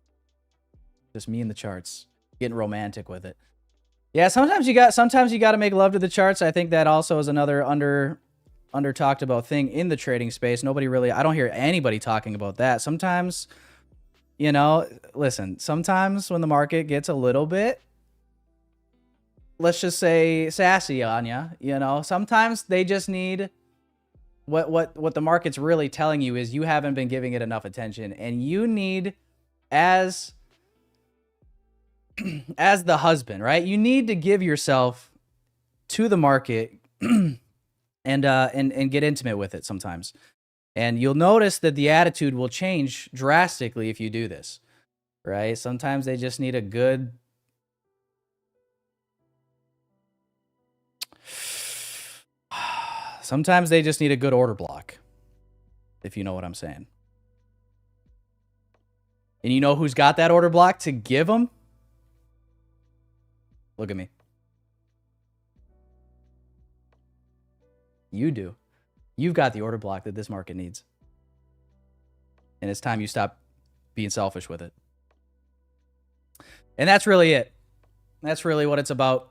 Just me and the charts, getting romantic with it. Yeah, sometimes you got to make love to the charts. I think that also is another under talked about thing in the trading space. I don't hear anybody talking about that. Sometimes, listen, sometimes when the market gets a little bit, let's just say, sassy on you, sometimes they just need what the market's really telling you is you haven't been giving it enough attention, and you need, as the husband, right? You need to give yourself to the market and get intimate with it sometimes. And you'll notice that the attitude will change drastically if you do this, right? Sometimes they just need a good order block, if you know what I'm saying. And you know who's got that order block to give them? Look at me. You do. You've got the order block that this market needs. And it's time you stop being selfish with it. And that's really it. That's really what it's about.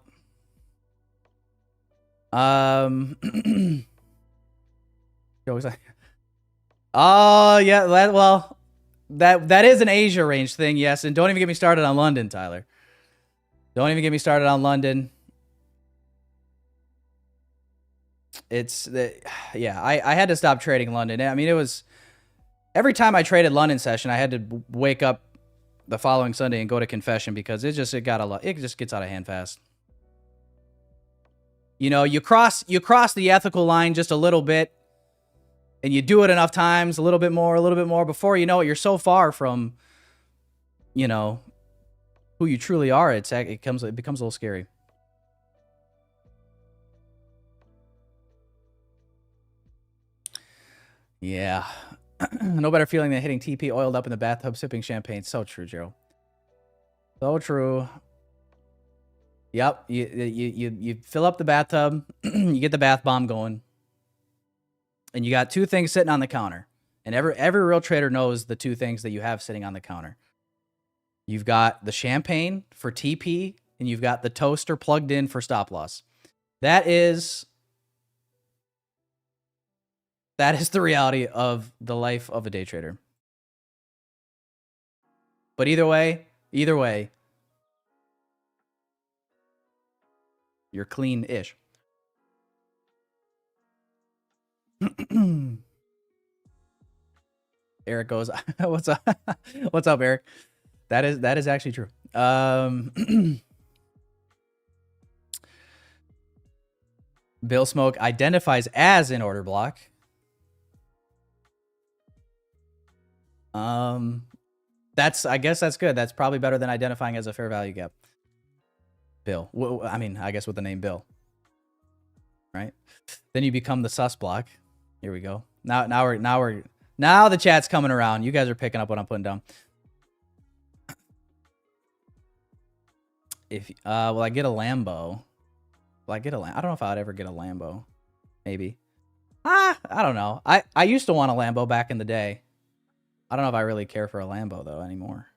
Oh, yeah. That is an Asia range thing, yes. And don't even get me started on London, Tyler. Don't even get me started on London. I had to stop trading London. I mean, it was every time I traded London session, I had to wake up the following Sunday and go to confession, because it just gets out of hand fast. You cross the ethical line just a little bit, and you do it enough times, a little bit more, before you know it, you're so far from, who you truly are. It becomes a little scary. Yeah. No better feeling than hitting TP oiled up in the bathtub sipping champagne. So true, Joe. So true. Yep. You fill up the bathtub, you get the bath bomb going, and you got two things sitting on the counter. And every real trader knows the two things that you have sitting on the counter. You've got the champagne for TP, and you've got the toaster plugged in for stop loss. That is the reality of the life of a day trader. But either way, you're clean-ish. Eric goes, what's up? What's up, Eric? That is actually true. Bill Smoke identifies as an order block. I guess that's good. That's probably better than identifying as a fair value gap. Bill. I mean, I guess with the name Bill. Right? Then you become the sus block. Here we go. Now the chat's coming around. You guys are picking up what I'm putting down. If will I get a Lambo? Will I get a Lambo? I don't know if I'd ever get a Lambo. Maybe. I don't know. I used to want a Lambo back in the day. I don't know if I really care for a Lambo though anymore.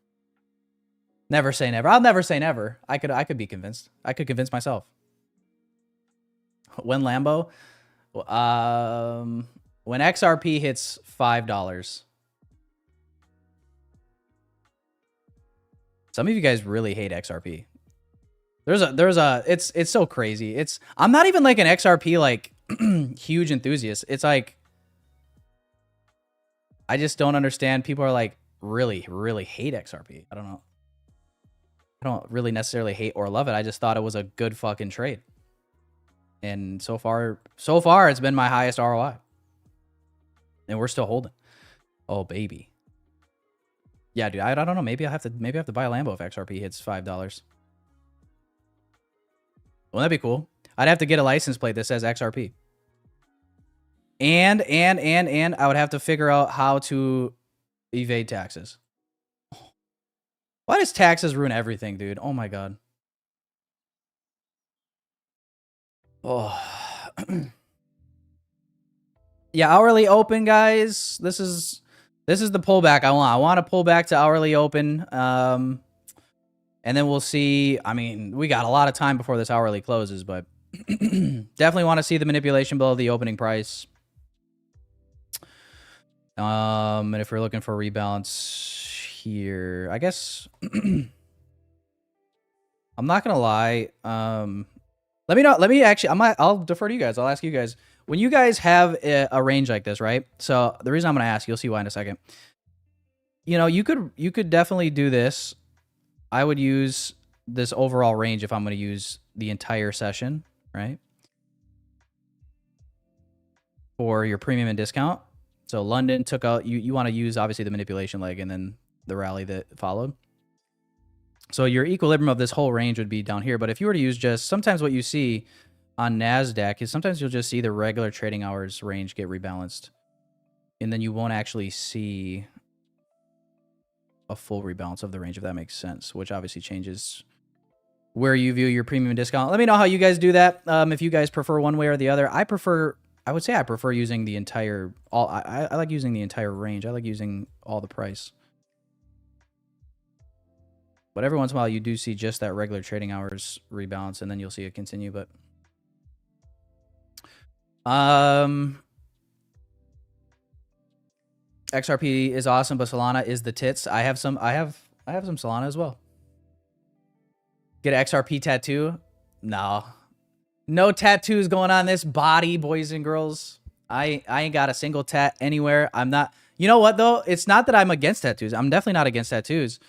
Never say never. I'll never say never. I could be convinced. I could convince myself. When Lambo? When XRP hits $5. Some of you guys really hate XRP. It's so crazy. I'm not even like an XRP like huge enthusiast. It's like I just don't understand. People are like really hate XRP. I don't know. I don't really necessarily hate or love it. I just thought it was a good fucking trade. And so far it's been my highest ROI. And we're still holding. Oh baby. Yeah, dude, I don't know. Maybe I have to buy a Lambo if XRP hits $5. Wouldn't that be cool? I'd have to get a license plate that says XRP. And I would have to figure out how to evade taxes. Why does taxes ruin everything, dude? Oh my god. Oh. Yeah, hourly open, guys. This is the pullback I want. I want to pull back to hourly open. And then we'll see. I mean, we got a lot of time before this hourly closes, but definitely want to see the manipulation below the opening price. And if we're looking for rebalance here, I guess I'm not gonna lie. Let me know. Let me actually. I'll defer to you guys. I'll ask you guys when you guys have a range like this, right? So the reason I'm gonna ask, you'll see why in a second. You know, you could definitely do this. I would use this overall range if I'm gonna use the entire session, right? For your premium and discount. So London took out, you want to use obviously the manipulation leg and then the rally that followed. So your equilibrium of this whole range would be down here. But if you were to use just, sometimes what you see on NASDAQ is sometimes you'll just see the regular trading hours range get rebalanced. And then you won't actually see a full rebalance of the range, if that makes sense, which obviously changes where you view your premium and discount. Let me know how you guys do that. If you guys prefer one way or the other. I would say I prefer using the entire, I like using the entire range. I like using all the price. But every once in a while you do see just that regular trading hours rebalance and then you'll see it continue. But XRP is awesome, but Solana is the tits. I have some Solana as well. Get an XRP tattoo? No tattoos going on this body, boys and girls. I ain't got a single tat anywhere. I'm not. You know what, though? It's not that I'm against tattoos. I'm definitely not against tattoos.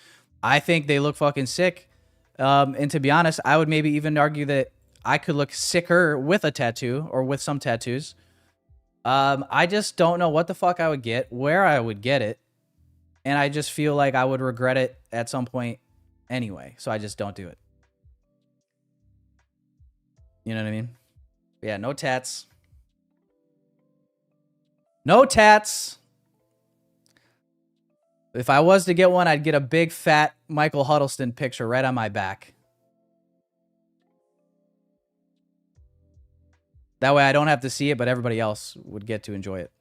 I think they look fucking sick. And to be honest, I would maybe even argue that I could look sicker with a tattoo or with some tattoos. I just don't know what the fuck I would get, where I would get it. And I just feel like I would regret it at some point anyway. So I just don't do it. You know what I mean? Yeah, no tats. No tats. If I was to get one, I'd get a big fat Michael Huddleston picture right on my back. That way I don't have to see it, but everybody else would get to enjoy it.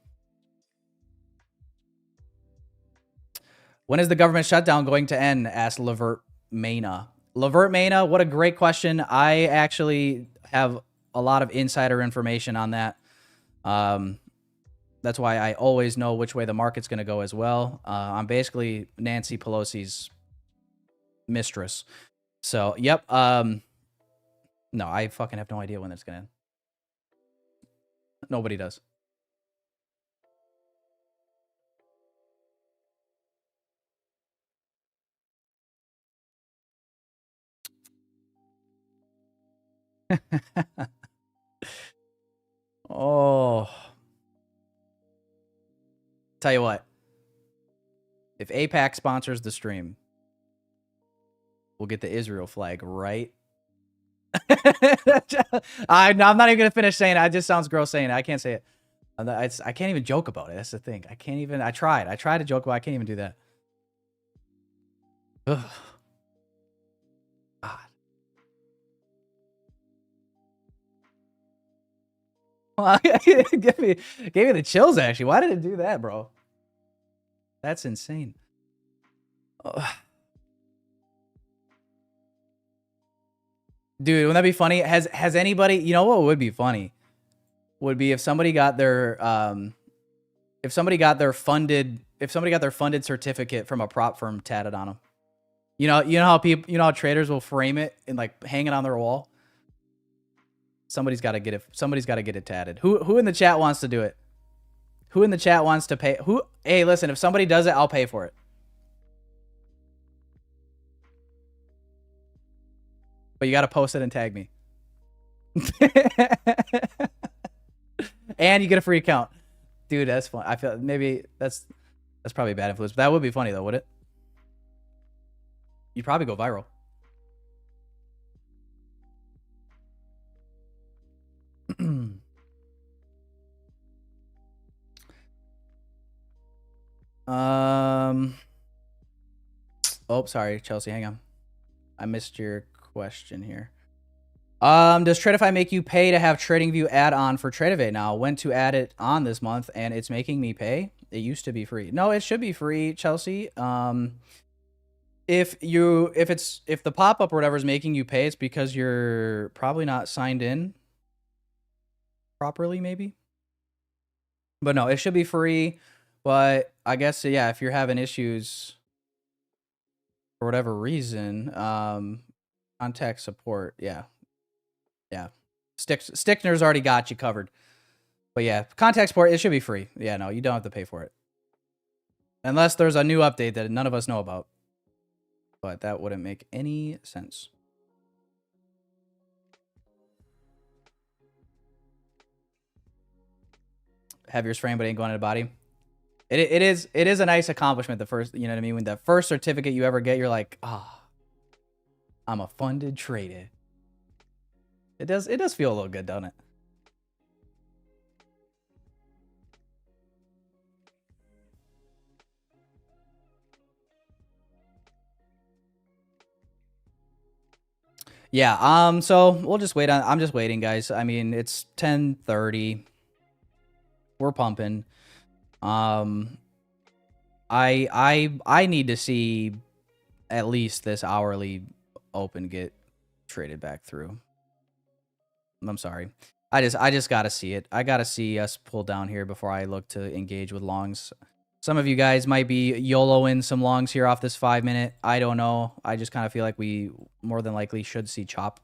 When is the government shutdown going to end? Asked Levert Mena. Levert Mena, what a great question. I actually have a lot of insider information on that. That's why I always know which way the market's going to go as well. I'm basically Nancy Pelosi's mistress. So, yep. No, I fucking have no idea when it's going to end. Nobody does. Oh. Tell you what. If APAC sponsors the stream, we'll get the Israel flag right. I'm not even going to finish saying it. It just sounds gross saying it. I can't say it. I can't even joke about it. That's the thing. I can't even. I tried to joke about it. I can't even do that. Ugh. God. Well, gave me the chills, actually. Why did it do that, bro? That's insane. Ugh. Dude, wouldn't that be funny? Has anybody, you know what would be funny? Would be if somebody got their funded certificate from a prop firm tatted on them. You know how traders will frame it and like hang it on their wall. Somebody's got to get it. Somebody's got to get it tatted. Who in the chat wants to do it? Who in the chat wants to pay? Hey, listen, if somebody does it, I'll pay for it. But you got to post it and tag me. And you get a free account. Dude, that's fun. I feel maybe that's probably a bad influence. But that would be funny though, would it? You'd probably go viral. Oh, sorry, Chelsea. Hang on. I missed your question here. Does Tradeify make you pay to have TradingView add-on for Tradeify now? Went to add it on this month and it's making me pay. It used to be free. No, it should be free, Chelsea. If the pop-up or whatever is making you pay, it's because you're probably not signed in properly, maybe. But no, it should be free. But I guess, yeah, if you're having issues for whatever reason, contact support. Yeah. Stickner's already got you covered. But yeah, contact support, it should be free. Yeah, no, you don't have to pay for it. Unless there's a new update that none of us know about. But that wouldn't make any sense. Have yours framed, but ain't going to the body. It is a nice accomplishment. The first, you know what I mean? When the first certificate you ever get, you're like, I'm a funded trader. It does feel a little good, doesn't it? Yeah, so we'll just wait on. I'm just waiting, guys. I mean, it's 10:30. We're pumping. I need to see at least this hourly open get traded back through. I'm sorry. I just gotta see it. I gotta see us pull down here before I look to engage with longs. Some of you guys might be YOLOing some longs here off this 5 minute. I don't know. I just kind of feel like we more than likely should see chop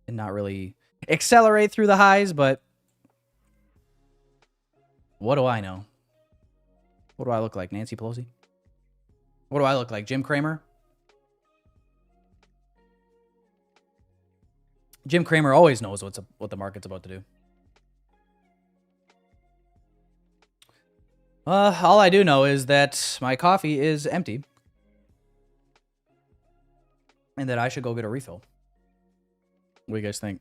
and not really accelerate through the highs, but what do I know? What do I look like? Nancy Pelosi? What do I look like? Jim Cramer? Jim Cramer always knows what the market's about to do. All I do know is that my coffee is empty. And that I should go get a refill. What do you guys think?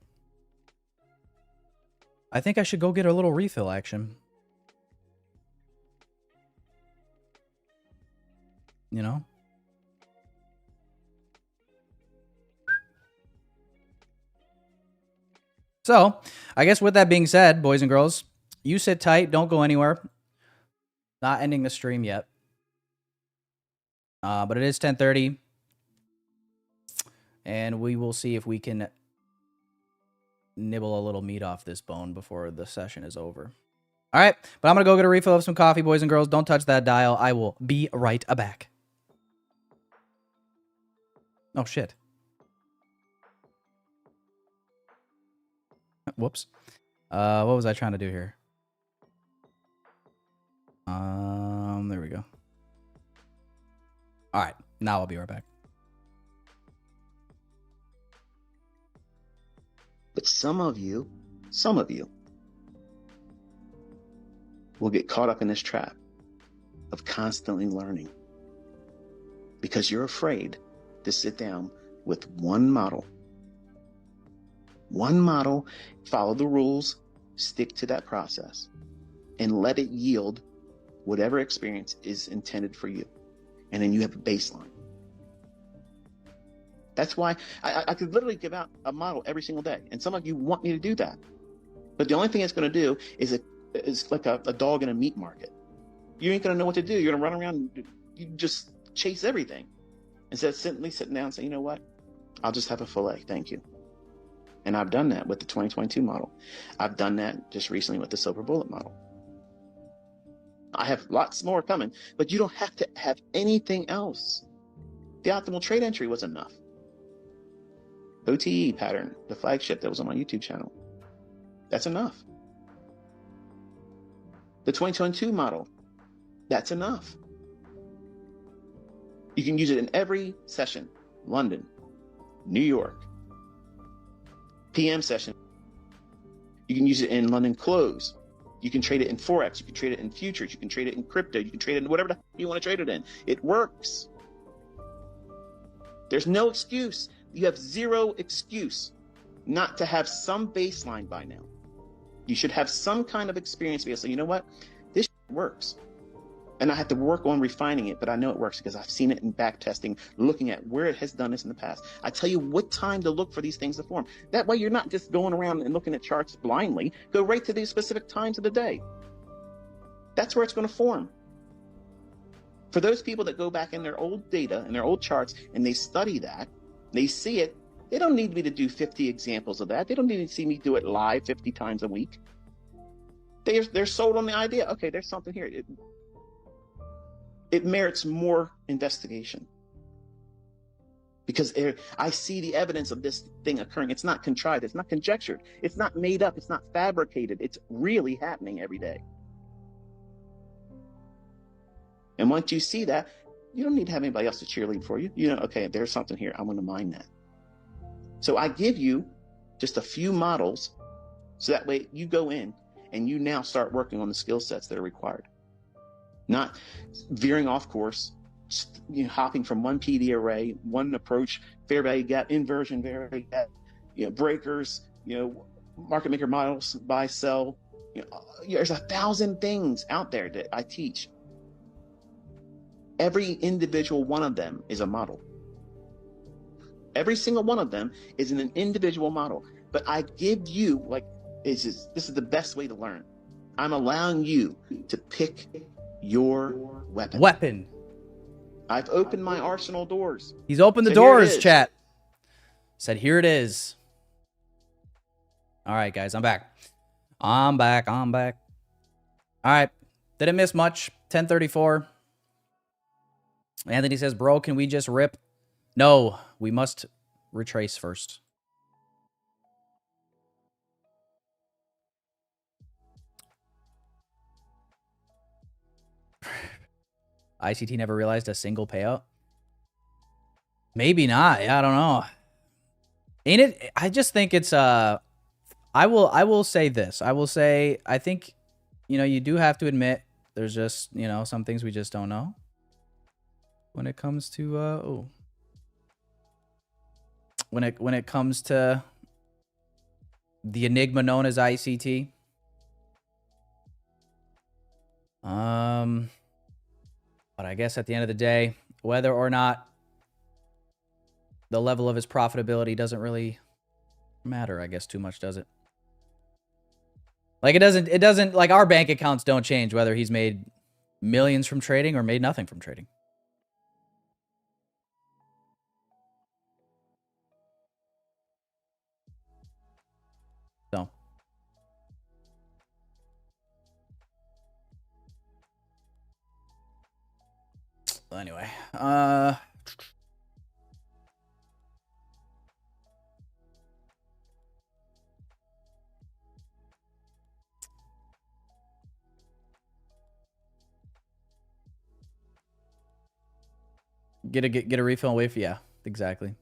I think I should go get a little refill action. You know? So, I guess with that being said, boys and girls, you sit tight. Don't go anywhere. Not ending the stream yet. But it is 10:30. And we will see if we can nibble a little meat off this bone before the session is over. All right. But I'm going to go get a refill of some coffee, boys and girls. Don't touch that dial. I will be right back. Oh, shit. Whoops. What was I trying to do here? There we go. All right. Now I'll be right back. But some of you will get caught up in this trap of constantly learning because you're afraid to sit down with one model, follow the rules, stick to that process, and let it yield whatever experience is intended for you. And then you have a baseline. That's why I could literally give out a model every single day. And some of you want me to do that. But the only thing it's going to do is like a dog in a meat market. You ain't going to know what to do. You're going to run around and you just chase everything. Instead of simply sitting down and saying, you know what? I'll just have a filet. Thank you. And I've done that with the 2022 model. I've done that just recently with the silver bullet model. I have lots more coming, but you don't have to have anything else. The optimal trade entry was enough. OTE pattern, the flagship that was on my YouTube channel. That's enough. The 2022 model, that's enough. You can use it in every session. London, New York, PM session. You can use it in London close. You can trade it in Forex. You can trade it in futures. You can trade it in crypto. You can trade it in whatever you want to trade it in. It works. There's no excuse. You have zero excuse not to have some baseline by now. You should have some kind of experience to be able to say, you know what? This works. And I have to work on refining it, but I know it works because I've seen it in back testing, looking at where it has done this in the past. I tell you what time to look for these things to form. That way you're not just going around and looking at charts blindly. Go right to these specific times of the day. That's where it's going to form. For those people that go back in their old data and their old charts and they study that, they see it, they don't need me to do 50 examples of that. They don't need to see me do it live 50 times a week. They're sold on the idea, okay, there's something here. It merits more investigation because I see the evidence of this thing occurring. It's not contrived. It's not conjectured. It's not made up. It's not fabricated. It's really happening every day. And once you see that, you don't need to have anybody else to cheerlead for you. You know, okay, there's something here. I want to mine that. So I give you just a few models so that way you go in and you now start working on the skill sets that are required. Not veering off course, hopping from one PD array, one approach, fair value gap, inversion value gap, breakers, market maker models, buy, sell. There's 1,000 things out there that I teach. Every individual one of them is a model. Every single one of them is an individual model. But I give you, this is the best way to learn. I'm allowing you to pick your weapon. I've opened my arsenal doors. He's opened the doors, chat. Said, here it is. All right, guys, I'm back. I'm back. All right. Didn't miss much. 10:34. Anthony says, bro, can we just rip? No, we must retrace first. ICT never realized a single payout. Maybe not. I don't know. Ain't it? I just think it's I will say this. I will say I think you do have to admit there's just some things we just don't know when it comes to when it comes to the enigma known as ICT. But I guess at the end of the day, whether or not the level of his profitability doesn't really matter, I guess, too much, does it? Like, it doesn't, like, our bank accounts don't change whether he's made millions from trading or made nothing from trading. So. Anyway, get a refill and wait for, yeah, exactly.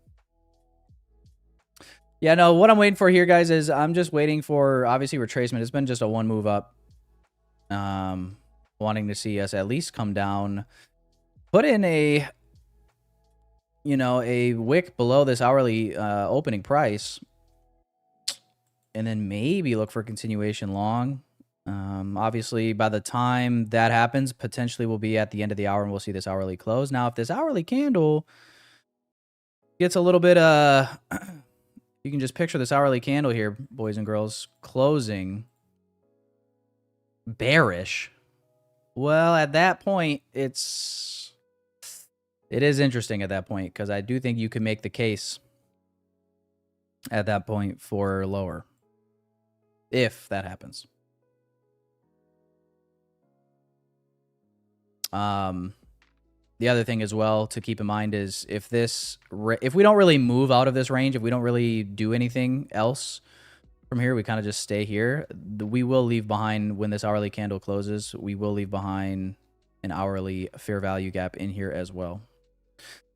Yeah, no, what I'm waiting for here, guys, is I'm just waiting for, obviously, retracement. It's been just a one move up. Wanting to see us at least come down, put in a, you know, a wick below this hourly opening price, and then maybe look for continuation long. Obviously, by the time that happens, potentially we'll be at the end of the hour and we'll see this hourly close. Now, if this hourly candle gets a little bit, you can just picture this hourly candle here, boys and girls, closing bearish. Well, at that point, it is interesting at that point, because I do think you can make the case at that point for lower, if that happens. The other thing as well to keep in mind is if we don't really move out of this range, if we don't really do anything else from here, we kind of just stay here, we will leave behind, when this hourly candle closes, we will leave behind an hourly fair value gap in here as well.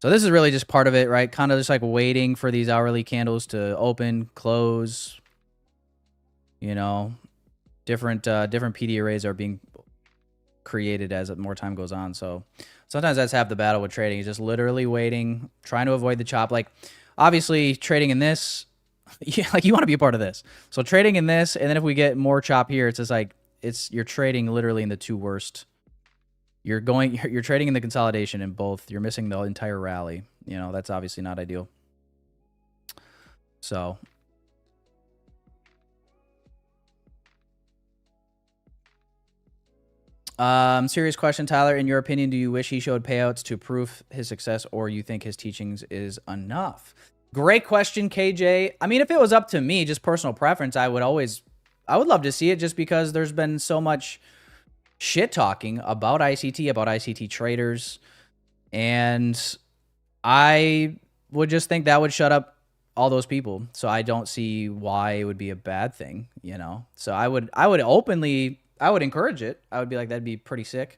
So this is really just part of it, right? Kind of just like waiting for these hourly candles to open, close. You know, different PD arrays are being created as more time goes on. So sometimes that's half the battle with trading, is just literally waiting, trying to avoid the chop. Like, obviously, trading in this, yeah, like you want to be a part of this. So trading in this, and then if we get more chop here, it's just like you're trading literally in the two worst. You're trading in the consolidation in both. You're missing the entire rally. You know, that's obviously not ideal. So serious question, Tyler. In your opinion, do you wish he showed payouts to prove his success, or you think his teachings is enough? Great question, KJ. I mean, if it was up to me, just personal preference, I would love to see it, just because there's been so much shit talking about ICT traders, and I would just think that would shut up all those people. So I don't see why it would be a bad thing, you know? So I would encourage it. I would be like, that'd be pretty sick.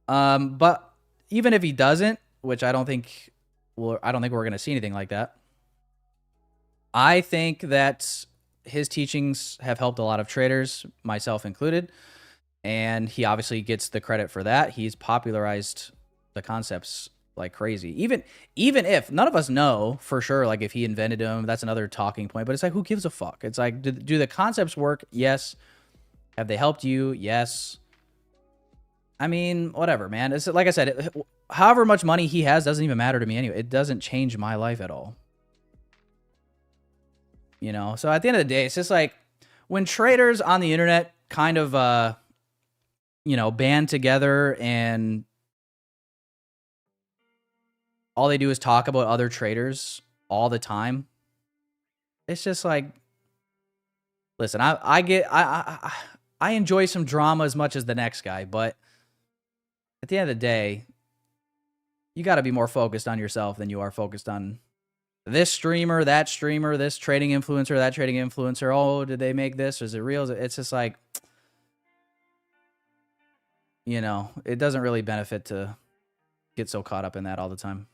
But even if he doesn't, which I don't think we're going to see anything like that. I think that his teachings have helped a lot of traders, myself included, and he obviously gets the credit for that. He's popularized the concepts like crazy. Even if none of us know for sure, like if he invented them, that's another talking point. But it's like, who gives a fuck? It's like, do the concepts work? Yes. Have they helped you? Yes. I mean, whatever, man. It's like I said, however much money he has doesn't even matter to me anyway. It doesn't change my life at all. You know? So at the end of the day, it's just like when traders on the internet kind of, you know, band together and all they do is talk about other traders all the time. It's just like, listen, I enjoy some drama as much as the next guy, but at the end of the day, you got to be more focused on yourself than you are focused on this streamer, this trading influencer, that trading influencer. Oh, did they make this? Is it real? It's just like, you know, it doesn't really benefit to get so caught up in that all the time.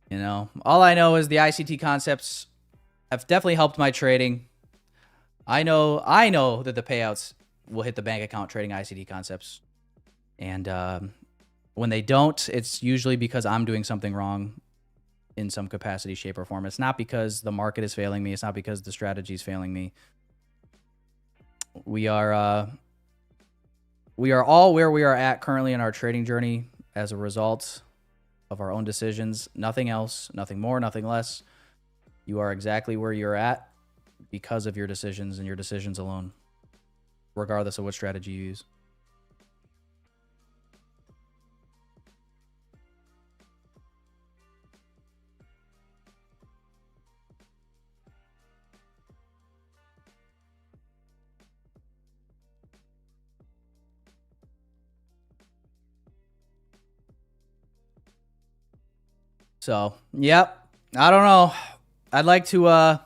You know, all I know is the ICT concepts have definitely helped my trading. I know that the payouts will hit the bank account trading ICT concepts. And when they don't, it's usually because I'm doing something wrong in some capacity, shape, or form. It's not because the market is failing me. It's not because the strategy is failing me. We are all where we are at currently in our trading journey as a result of our own decisions. Nothing else, nothing more, nothing less. You are exactly where you're at because of your decisions and your decisions alone, regardless of what strategy you use. So, yep. I don't know. I'd like to,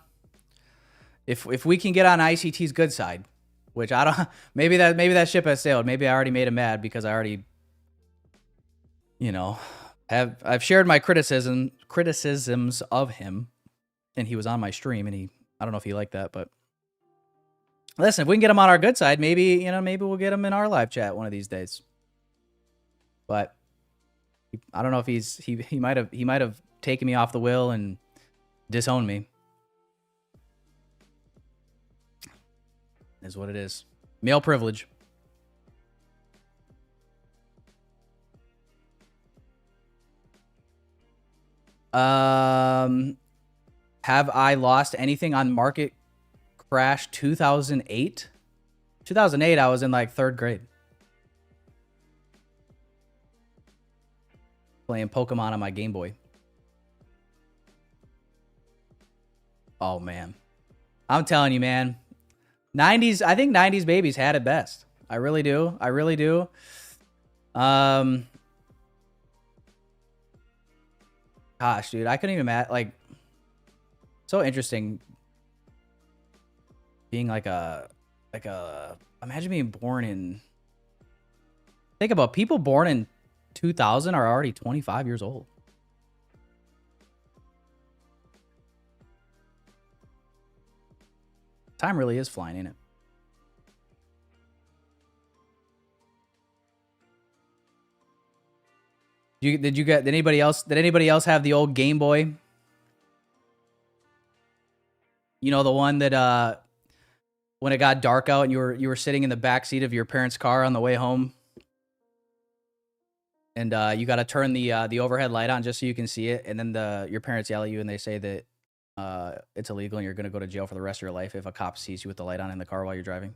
if we can get on ICT's good side, which I don't, maybe that ship has sailed. Maybe I already made him mad because I already, you know, I've shared my criticisms criticisms of him, and he was on my stream, and I don't know if he liked that, but listen, if we can get him on our good side, maybe we'll get him in our live chat one of these days. But I don't know if he might have taken me off the wheel and disowned me. Is what it is. Male privilege. Have I lost anything on market crash 2008? 2008, I was in like 3rd grade. Playing Pokemon on my Game Boy. Oh, man. I'm telling you, man. 90s, I think 90s babies had it best. I really do. I really do. Gosh, dude, I couldn't even imagine, like, so interesting being imagine being born in, think about people born in 2000 are already 25 years old. Time really is flying, ain't it? Did anybody else have the old Game Boy? You know, the one that when it got dark out and you were sitting in the back seat of your parents' car on the way home, and you got to turn the overhead light on just so you can see it, and then your parents yell at you and they say that it's illegal and you're going to go to jail for the rest of your life if a cop sees you with the light on in the car while you're driving.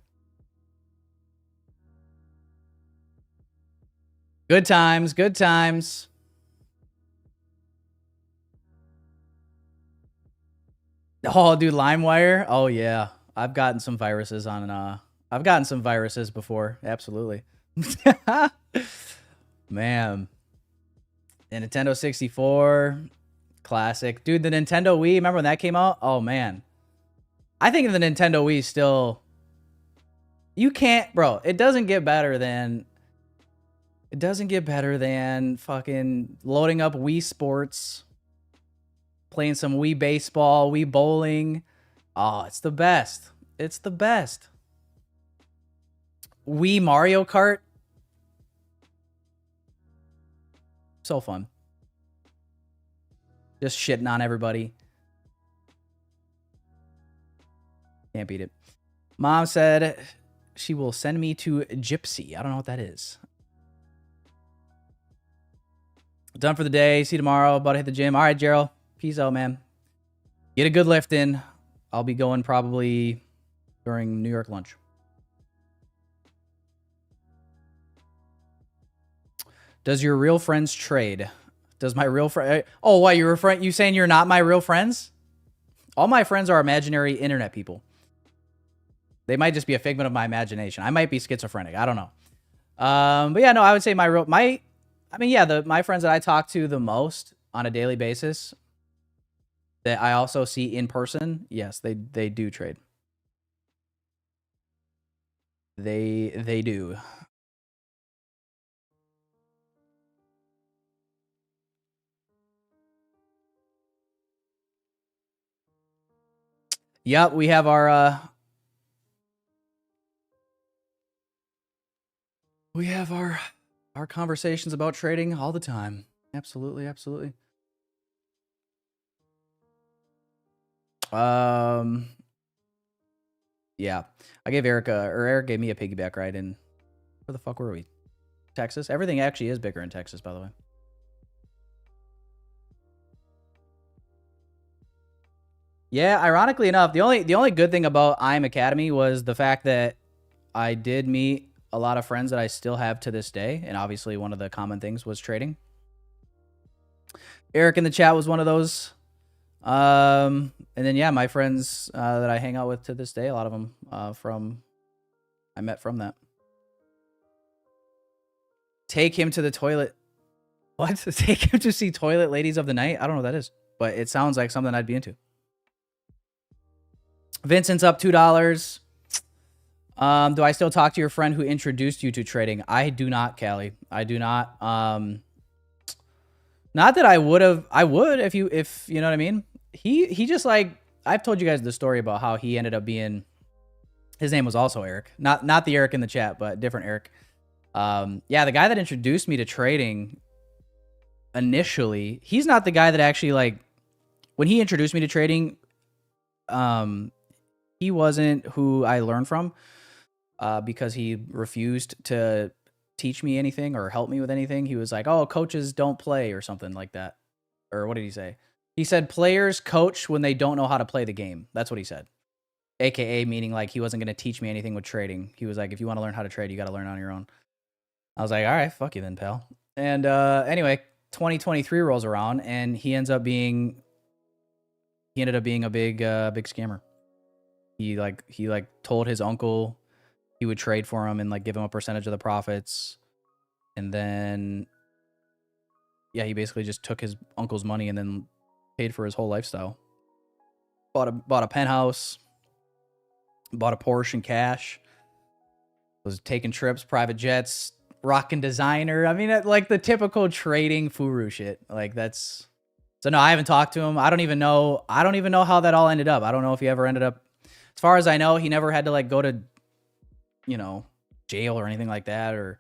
Good times, good times. Oh, dude, LimeWire. Oh yeah, I've gotten some viruses on. I've gotten some viruses before. Absolutely. Man, the Nintendo 64, classic, dude. The Nintendo Wii. Remember when that came out? Oh man, I think the Nintendo Wii still. You can't, bro. It doesn't get better than. It doesn't get better than fucking loading up Wii Sports, playing some Wii Baseball, Wii Bowling. Oh, it's the best. It's the best. Wii Mario Kart. So fun. Just shitting on everybody. Can't beat it. Mom said she will send me to Gypsy. I don't know what that is. Done for the day. See you tomorrow. About to hit the gym. All right, Gerald. Peace out, man. Get a good lift in. I'll be going probably during New York lunch. Does your real friends trade? Does my real friend... Oh, why? You saying you're not my real friends? All my friends are imaginary internet people. They might just be a figment of my imagination. I might be schizophrenic. I don't know. But yeah, no, I would say my friends that I talk to the most on a daily basis that I also see in person, yes, they do trade. They do. Yep, we have our conversations about trading all the time. Absolutely, absolutely. Yeah. I gave Eric gave me a piggyback ride in, where the fuck were we? Texas? Everything actually is bigger in Texas, by the way. Yeah, ironically enough, the only good thing about IM Academy was the fact that I did meet a lot of friends that I still have to this day, and obviously one of the common things was trading. Eric in the chat was one of those. And then yeah, my friends that I hang out with to this day, a lot of them I met from that. Take him to the toilet. What? Take him to see Toilet Ladies of the Night? I don't know what that is, but it sounds like something I'd be into. Vincent's up $2. Do I still talk to your friend who introduced you to trading? I do not, Callie. I do not. Not that I would if you know what I mean. He just like, I've told you guys the story about how he ended up being, his name was also Eric. Not the Eric in the chat, but different Eric. Yeah, the guy that introduced me to trading initially, he's not the guy that actually, like, when he introduced me to trading, he wasn't who I learned from, because he refused to teach me anything or help me with anything. He was like, oh, coaches don't play or something like that. Or what did he say? He said players coach when they don't know how to play the game. That's what he said. AKA meaning like he wasn't going to teach me anything with trading. He was like, if you want to learn how to trade, you got to learn on your own. I was like, all right, fuck you then, pal. And anyway, 2023 rolls around and he ended up being a big scammer. He told his uncle he would trade for him and like give him a percentage of the profits. And then, yeah, he basically just took his uncle's money and then paid for his whole lifestyle. Bought a penthouse, bought a Porsche in cash, was taking trips, private jets, rocking designer. I mean, like the typical trading furu shit. Like that's, so no, I haven't talked to him. I don't even know how that all ended up. I don't know if he ever ended up, as far as I know, he never had to like go to, you know, jail or anything like that. Or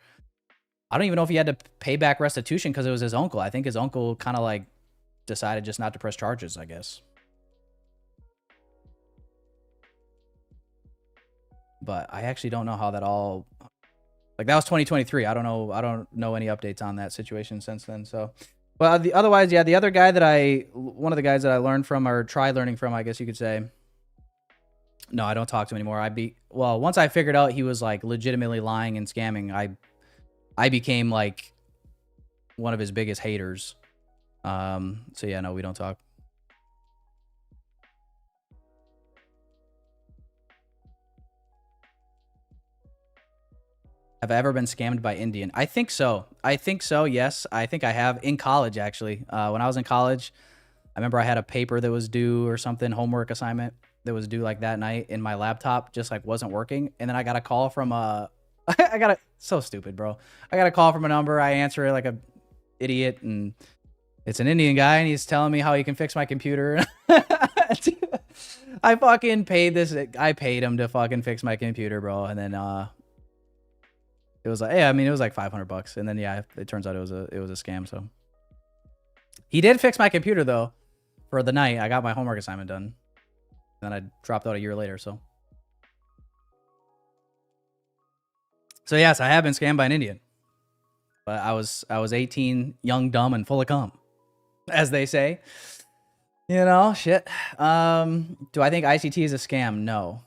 I don't even know if he had to pay back restitution because it was his uncle. I think his uncle kind of like decided just not to press charges, I guess. But I actually don't know how that all, like that was 2023. I don't know any updates on that situation since then. So, but otherwise, yeah, the other guy that one of the guys that I learned from or tried learning from, I guess you could say. No, I don't talk to him anymore. Once I figured out he was like legitimately lying and scamming, I became like one of his biggest haters. So yeah, no, we don't talk. Have I ever been scammed by Indian? I think so. Yes. I think I have in college, actually. When I was in college, I remember I had a paper that was due or something, homework assignment that was due like that night, and my laptop just like wasn't working. And then I got a call from so stupid, bro. I got a call from a number. I answer it like a idiot, and it's an Indian guy, and he's telling me how he can fix my computer. I fucking paid him to fucking fix my computer, bro. And then it was like, yeah, I mean, it was like $500, and then yeah, it turns out it was a scam. So he did fix my computer though for the night. I got my homework assignment done. Then I dropped out a year later. So yes, I have been scammed by an Indian, but I was 18, young, dumb, and full of cum, as they say. You know, shit. Do I think ICT is a scam? No.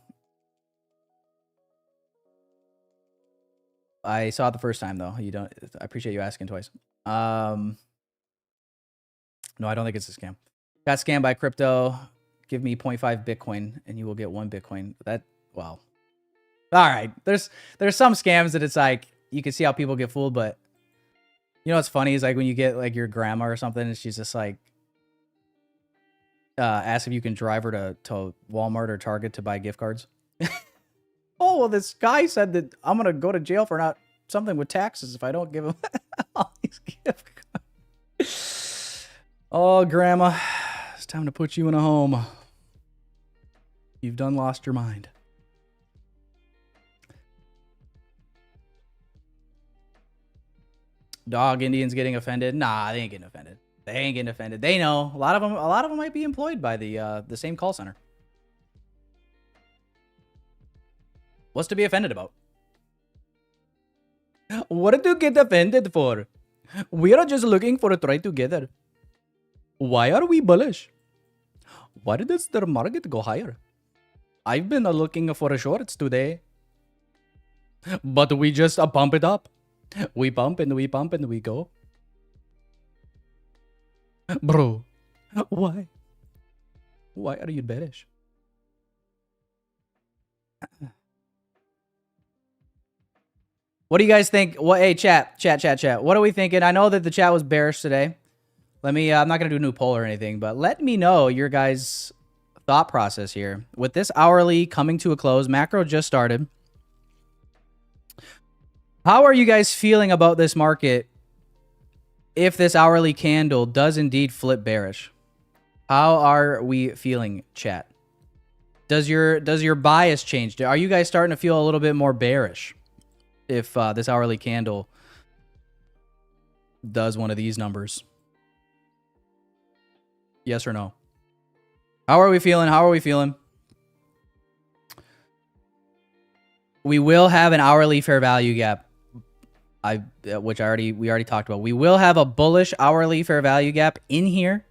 I saw it the first time though. I appreciate you asking twice. No, I don't think it's a scam. Got scammed by crypto. Give me 0.5 Bitcoin and you will get 1 Bitcoin. Wow. All right. There's some scams that it's like, you can see how people get fooled, but you know what's funny is like when you get like your grandma or something and she's just like, ask if you can drive her to Walmart or Target to buy gift cards. Oh, well, this guy said that I'm going to go to jail for not something with taxes if I don't give him all these gift cards. Oh, grandma, it's time to put you in a home. You've done lost your mind. Dog Indians getting offended? Nah, they ain't getting offended. They know. A lot of them might be employed by the same call center. What's to be offended about? What did you get offended for? We are just looking for a try together. Why are we bullish? Why did the market go higher? I've been looking for shorts today. But we just pump it up. We pump and we pump and we go. Bro, why? Why are you bearish? What do you guys think? Hey, chat. What are we thinking? I know that the chat was bearish today. I'm not going to do a new poll or anything, but let me know your guys' thought process here. With this hourly coming to a close, macro just started. How are you guys feeling about this market if this hourly candle does indeed flip bearish, how are we feeling, chat? Does your bias change? Are you guys starting to feel a little bit more bearish if this hourly candle does one of these numbers? Yes or no? How are we feeling? How are we feeling? We will have an hourly fair value gap. Which we already talked about. We will have a bullish hourly fair value gap in here.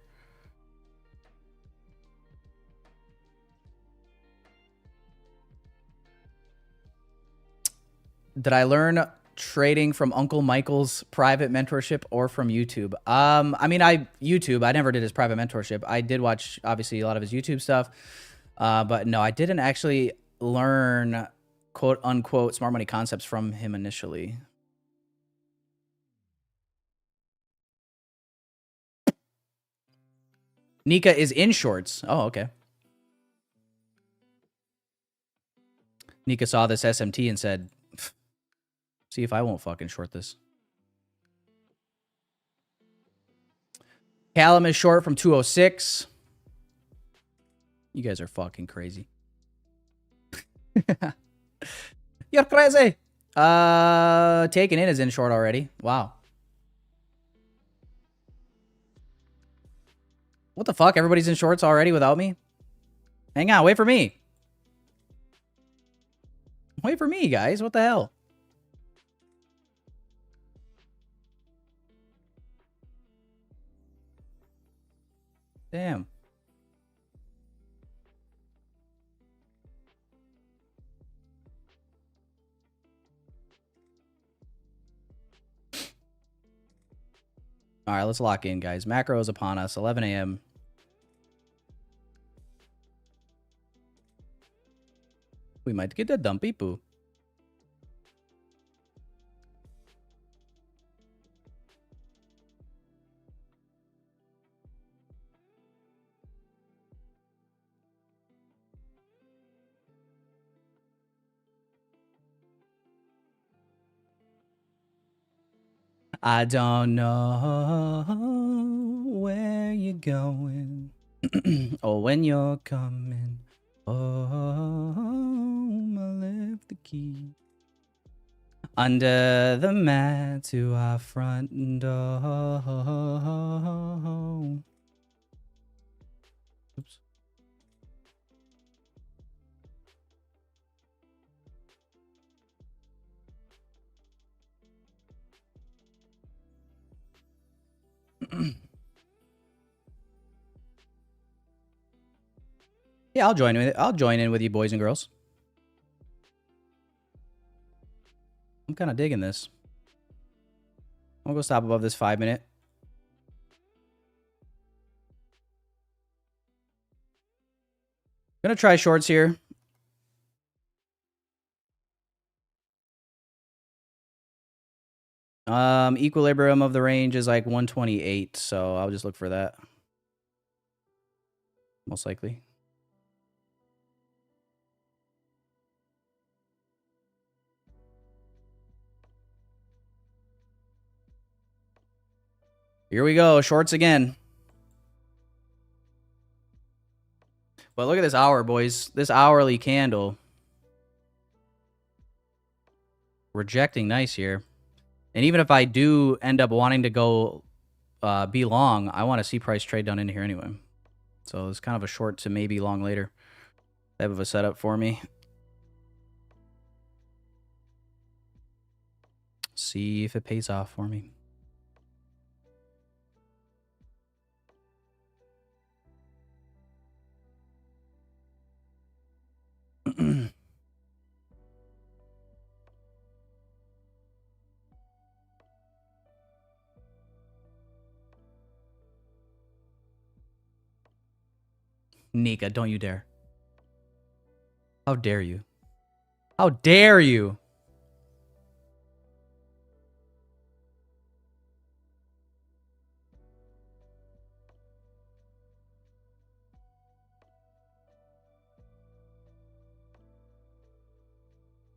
Did I learn trading from Uncle Michael's private mentorship or from YouTube? I mean, YouTube. I never did his private mentorship. I did watch, obviously, a lot of his YouTube stuff. But no, I didn't actually learn, quote unquote, smart money concepts from him initially. Nika is in shorts. Oh, okay. Nika saw this SMT and said, see if I won't fucking short this. Callum is short from 206. You guys are fucking crazy. You're crazy. Taken in is in short already. Wow. What the fuck? Everybody's in shorts already without me? Hang on. Wait for me. Wait for me, guys. What the hell? Damn. All right, let's lock in, guys. Macro is upon us. 11 a.m. We might get a dumpy poo. I don't know where you're going or when you're coming home. I left the key under the mat to our front door. Oops. Yeah, I'll join with it. I'll join in with you, boys and girls. I'm kind of digging this. I'm gonna go stop above this 5 minute. Gonna try shorts here. Equilibrium of the range is like 128, so I'll just look for that. Most likely. Here we go, shorts again. But look at this hour, boys. This hourly candle. Rejecting nice here. And even if I do end up wanting to go be long, I want to see price trade down into here anyway. So it's kind of a short to maybe long later type of a setup for me. See if it pays off for me. Nika, don't you dare. How dare you? How dare you?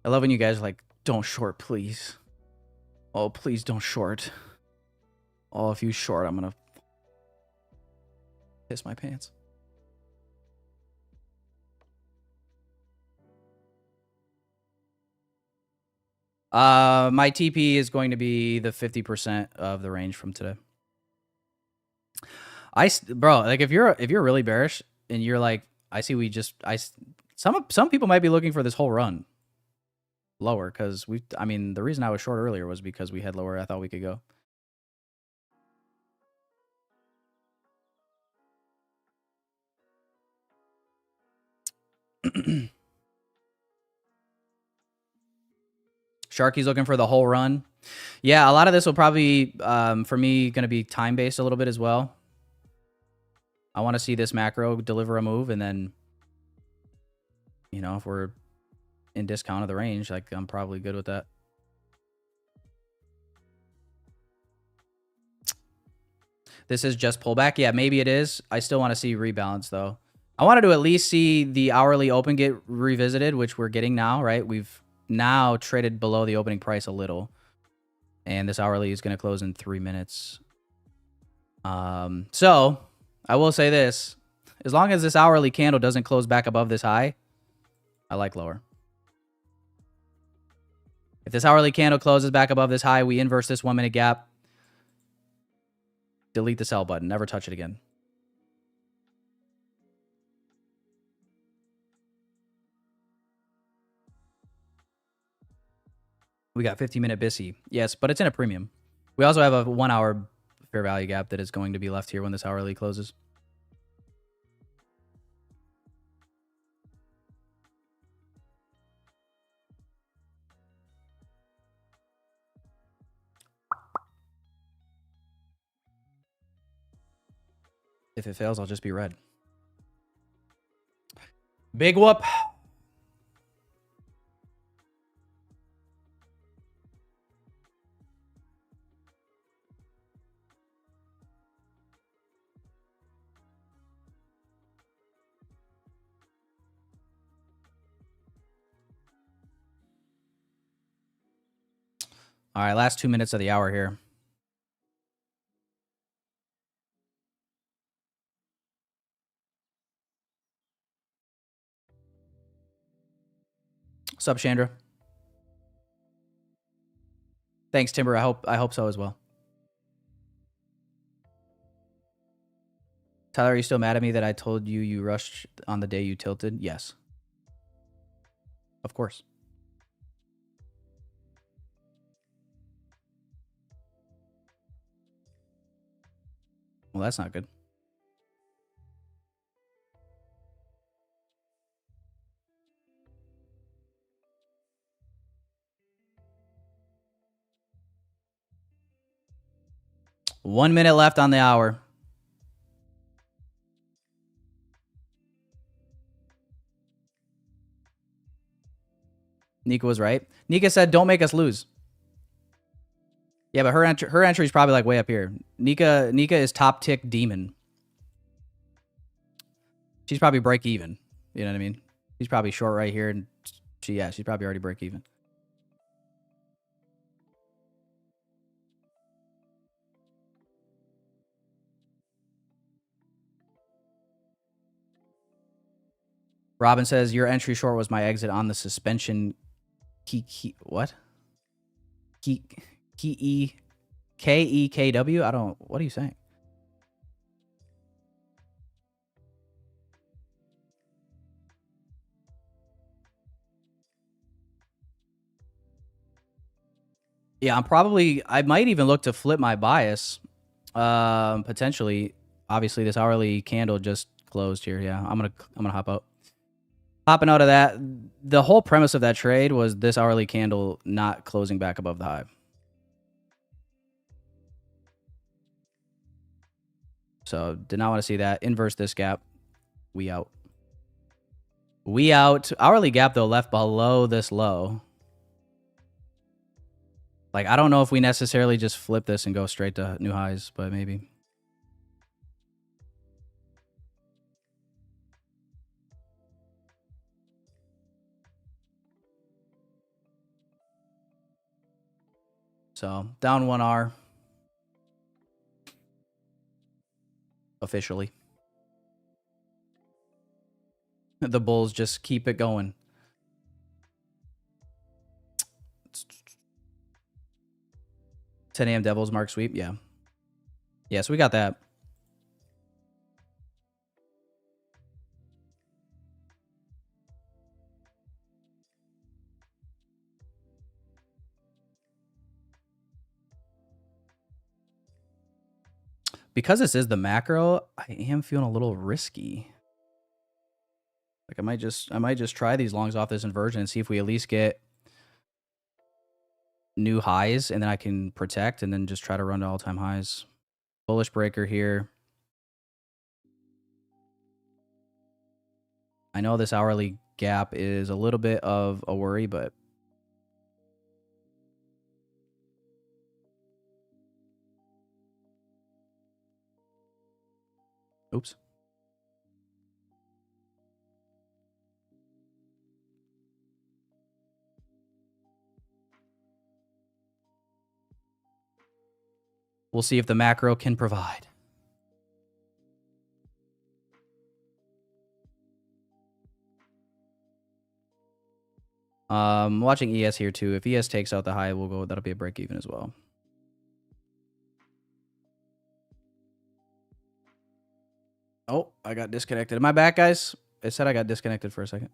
I love when you guys are like, don't short, please. Oh, please don't short. Oh, if you short, I'm gonna piss my pants. My TP is going to be the 50% of the range from today. Bro, like if you're really bearish and you're like, some people might be looking for this whole run lower because I mean, the reason I was short earlier was because we had lower. I thought we could go. Sharky's looking for the whole run. Yeah, a lot of this will probably, for me, going to be time-based a little bit as well. I want to see this macro deliver a move, and then, you know, if we're in discount of the range, like, I'm probably good with that. This is just pullback. Yeah, maybe it is. I still want to see rebalance, though. I wanted to at least see the hourly open get revisited, which we're getting now, right? We've now traded below the opening price a little. And this hourly is going to close in 3 minutes. So I will say this. As long as this hourly candle doesn't close back above this high, I like lower. If this hourly candle closes back above this high, we inverse this 1 minute gap. Delete the sell button. Never touch it again. We got 15-minute BISI. Yes, but it's in a premium. We also have a 1 hour fair value gap that is going to be left here when this hourly closes. If it fails, I'll just be red. Big whoop. All right, last 2 minutes of the hour here. What's up, Chandra? Thanks, Timber. I hope so as well. Tyler, are you still mad at me that I told you you rushed on the day you tilted? Yes. Of course. Well, that's not good. One minute left on the hour. Nika was right. Nika said, don't make us lose. Yeah, but her entry is probably like way up here. Nika is top tick demon. She's probably break even. You know what I mean? She's probably short right here, and she's probably already break even. Robin says your entry short was my exit on the suspension. What? KEKW? I don't. What are you saying? Yeah, I might even look to flip my bias. Potentially. Obviously, this hourly candle just closed here. Yeah, I'm gonna hop out. Hopping out of that. The whole premise of that trade was this hourly candle not closing back above the high. So did not want to see that. Inverse this gap. We out. We out. Hourly gap though left below this low. Like, I don't know if we necessarily just flip this and go straight to new highs, but maybe. So, down 1 hour. officially. The Bulls just keep it going. It's 10 a.m. Devils mark sweep. Yeah. Yeah, so we got that. Because this is the macro, I am feeling a little risky. Like I might just try these longs off this inversion and see if we at least get new highs, and then I can protect and then just try to run to all-time highs. Bullish breaker here. I know this hourly gap is a little bit of a worry, but oops. We'll see if the macro can provide. Watching ES here too. If ES takes out the high, we'll go. That'll be a break even as well. Oh, I got disconnected. Am I back, guys? It said I got disconnected for a second.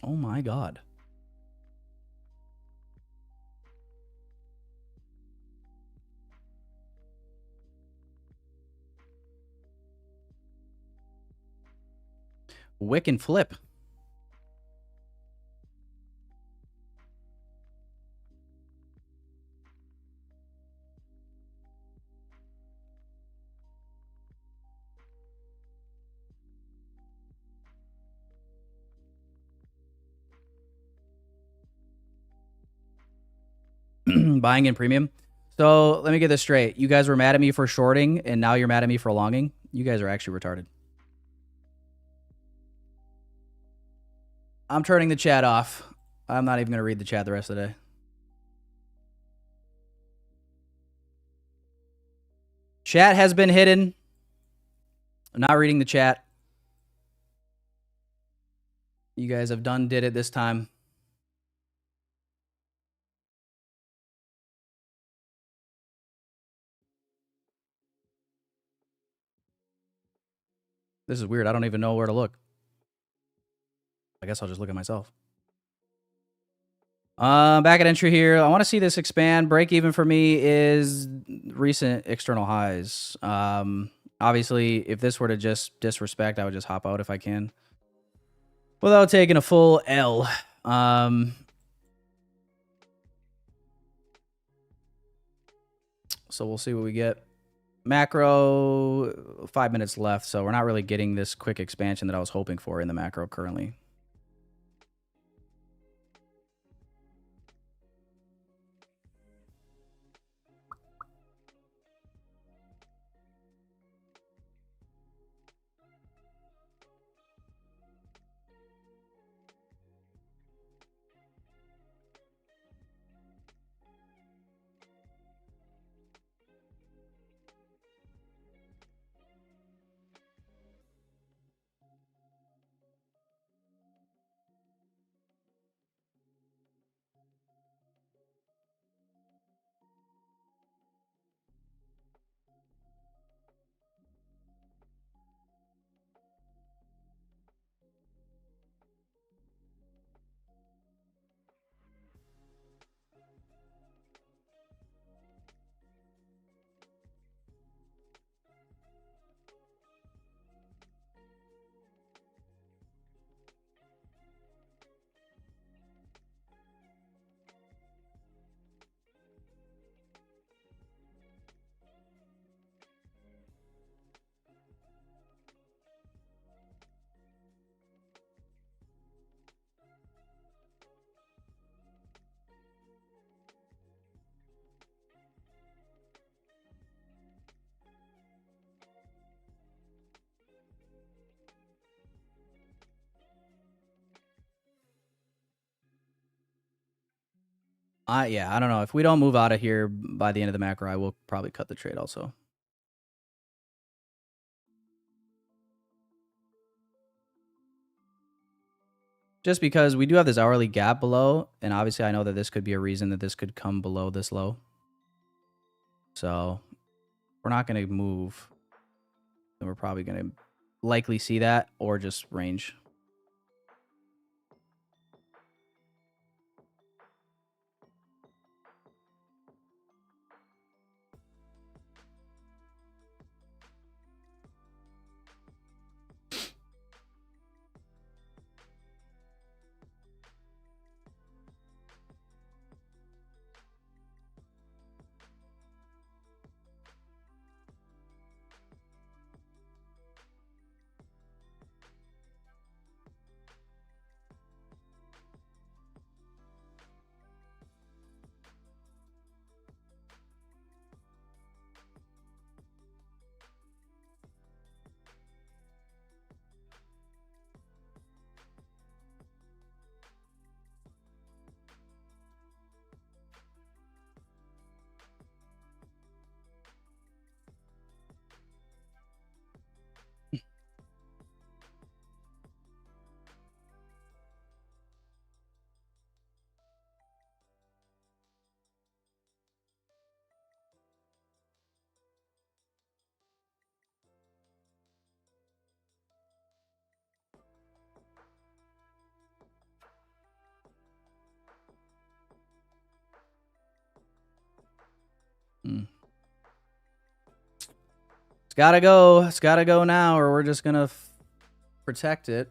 Oh my God. Wick and flip. Buying in premium. So let me get this straight. You guys were mad at me for shorting, and now you're mad at me for longing? You guys are actually retarded. I'm turning the chat off. I'm not even going to read the chat the rest of the day. Chat has been hidden. I'm not reading the chat. You guys have did it this time. This is weird. I don't even know where to look. I guess I'll just look at myself. Back at entry here. I want to see this expand. Break even for me is recent external highs. Obviously, if this were to just disrespect, I would just hop out if I can, without taking a full L. So we'll see what we get. Macro, 5 minutes left, so we're not really getting this quick expansion that I was hoping for in the macro currently. Yeah, I don't know. If we don't move out of here by the end of the macro, I will probably cut the trade also. Just because we do have this hourly gap below, and obviously I know that this could be a reason that this could come below this low. So we're not going to move. And we're probably going to likely see that or just range. It's gotta go. It's gotta go now, or we're just gonna protect it.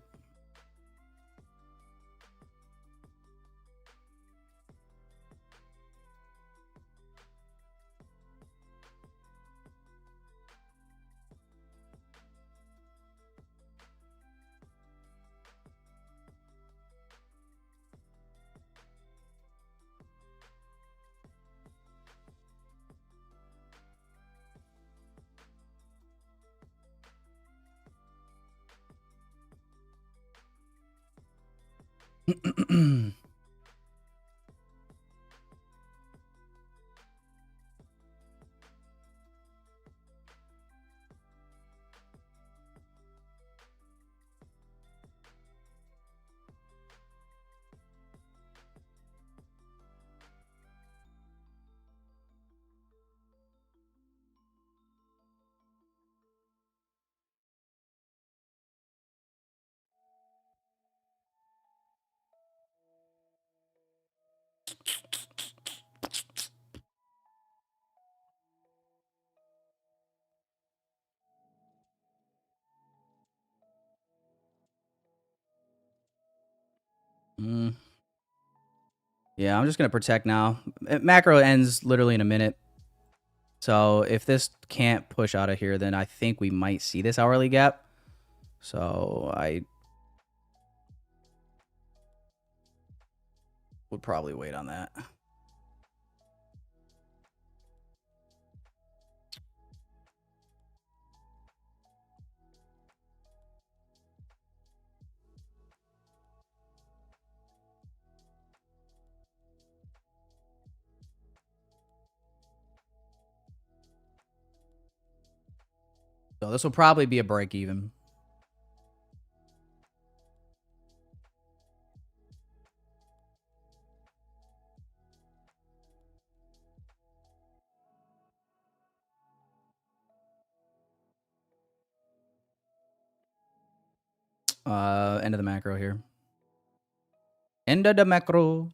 Yeah, I'm just gonna protect now. Macro ends literally in a minute. So if this can't push out of here, then I think we might see this hourly gap. So I would probably wait on that. So this will probably be a break even. End of the macro here. End of the macro.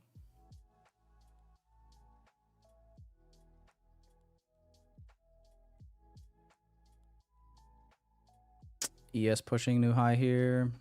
ES pushing new high here.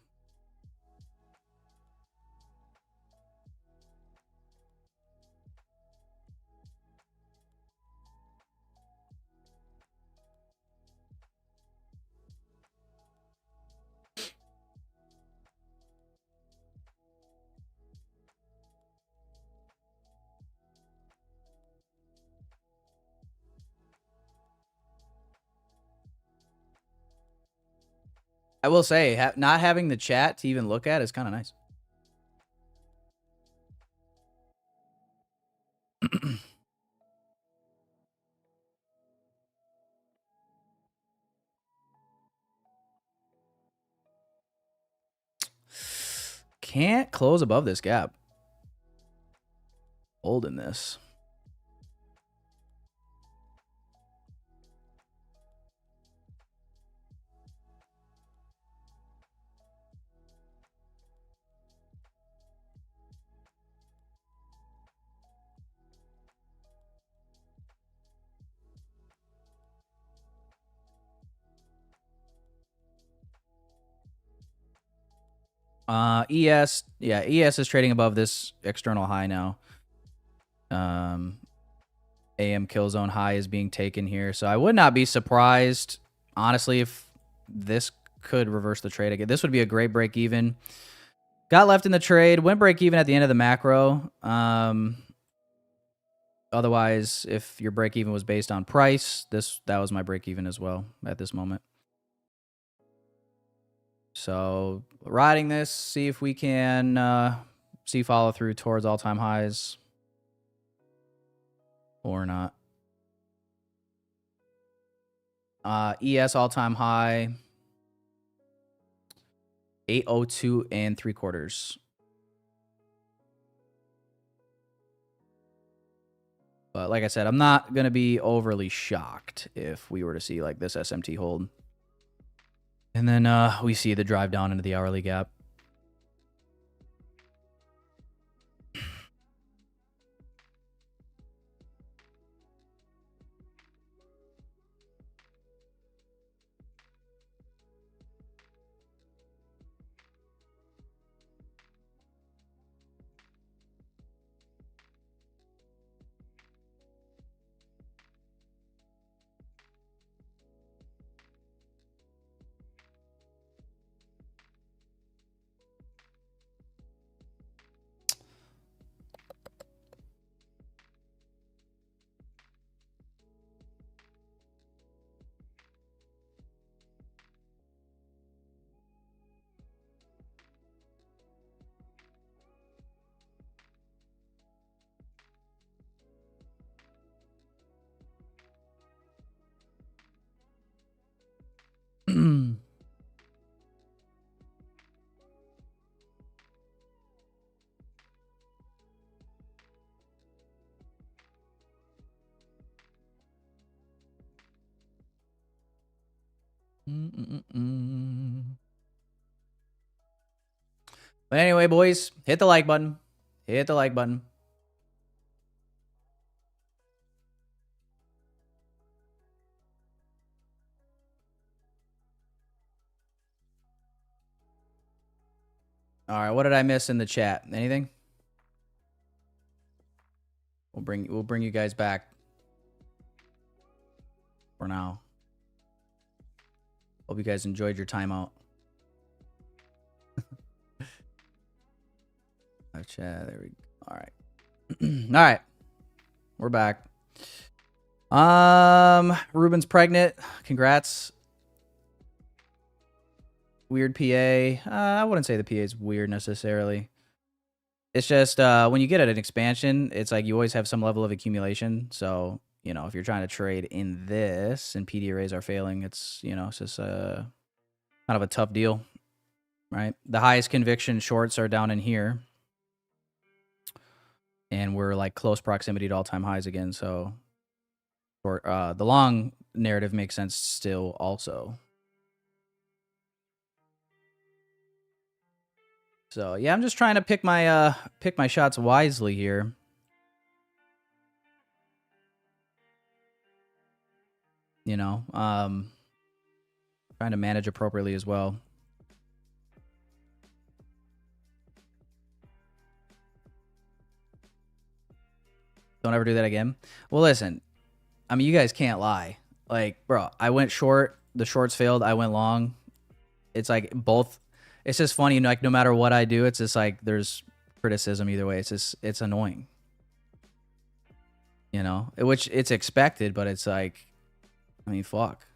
I will say, not having the chat to even look at is kind of nice. can't close above this gap. Holding this. ES, yeah, ES is trading above this external high now. AM kill zone high is being taken here, so I would not be surprised, honestly, if this could reverse the trade again. This would be a great break even. Got left in the trade, went break even at the end of the macro. Otherwise, if your break even was based on price, that was my break even as well at this moment. So riding this, see if we can see follow through towards all-time highs or not. ES all-time high, 802 and 3/4. But like I said, I'm not going to be overly shocked if we were to see like this SMT hold. And then we see the drive down into the hourly gap. But anyway, boys, hit the like button. Hit the like button. All right, what did I miss in the chat? Anything? We'll bring you guys back for now. Hope you guys enjoyed your time out. Chat, there we go. All right. All right. We're back. Ruben's pregnant. Congrats. Weird PA. I wouldn't say the PA is weird necessarily. It's just when you get at an expansion, it's like you always have some level of accumulation. So, you know, if you're trying to trade in this and PD arrays are failing, it's, you know, it's just kind of a tough deal, right? The highest conviction shorts are down in here. And we're like close proximity to all-time highs again. So the long narrative makes sense still also. So yeah, I'm just trying to pick my shots wisely here. You know, trying to manage appropriately as well. Don't ever do that again. Well, listen, I mean, you guys can't lie. Like, bro, I went short. The shorts failed. I went long. It's like both. It's just funny. Like, no matter what I do, it's just like there's criticism either way. It's just, it's annoying. You know, which it's expected, but it's like, I mean, fuck.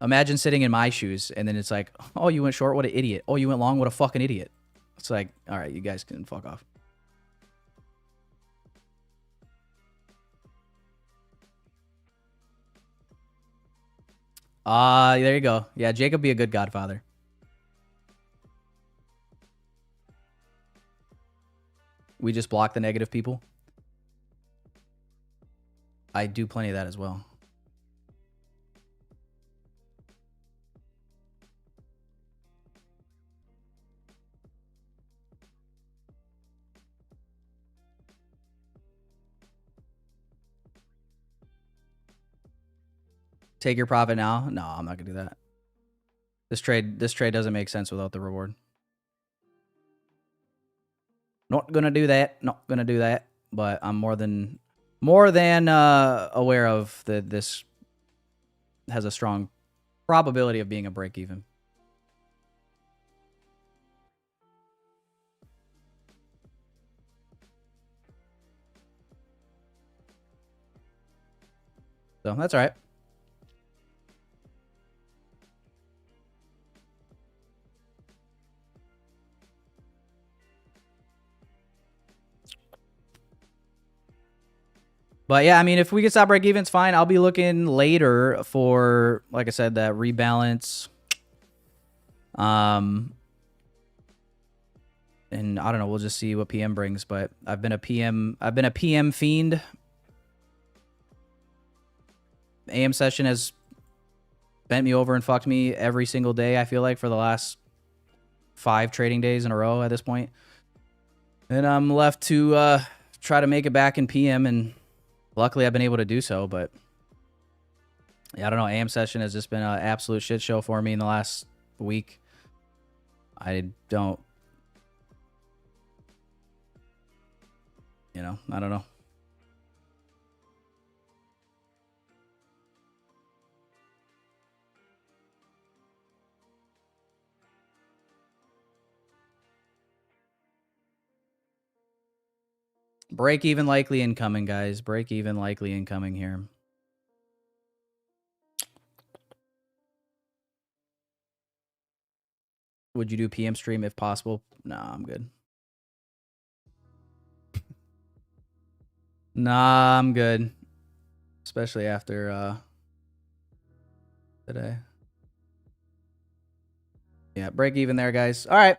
Imagine sitting in my shoes and then it's like, oh, you went short? What an idiot. Oh, you went long? What a fucking idiot. It's like, all right, you guys can fuck off. There you go. Yeah, Jacob be a good godfather. We just block the negative people. I do plenty of that as well. Take your profit now. No, I'm not gonna do that. This trade doesn't make sense without the reward. Not gonna do that. Not gonna do that. But I'm more than aware of that this has a strong probability of being a break even. So that's all right. But yeah, I mean, if we can stop break even, it's fine. I'll be looking later for, like I said, that rebalance. And I don't know, we'll just see what PM brings. But I've been a PM fiend. AM session has bent me over and fucked me every single day, I feel like, for the last 5 trading days in a row at this point. And I'm left to try to make it back in PM, and luckily I've been able to do so. But yeah, I don't know, AM session has just been an absolute shit show for me in the last week. I don't know. Break even likely incoming, guys. Break even likely incoming here. Would you do PM stream if possible? No, I'm good. Nah, I'm good. Especially after today. Yeah, break even there, guys. All right.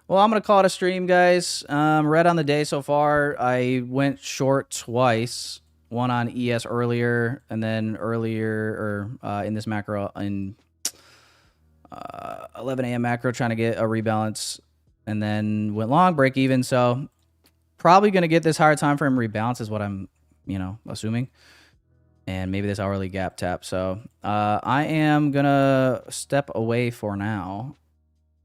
Well, I'm going to call it a stream, guys. Red on the day so far. I went short twice. One on ES earlier, and then earlier, or in this macro, in 11 a.m. macro, trying to get a rebalance, and then went long, break even. So probably going to get this higher time frame rebalance is what I'm, assuming. And maybe this hourly gap tap. So I am going to step away for now.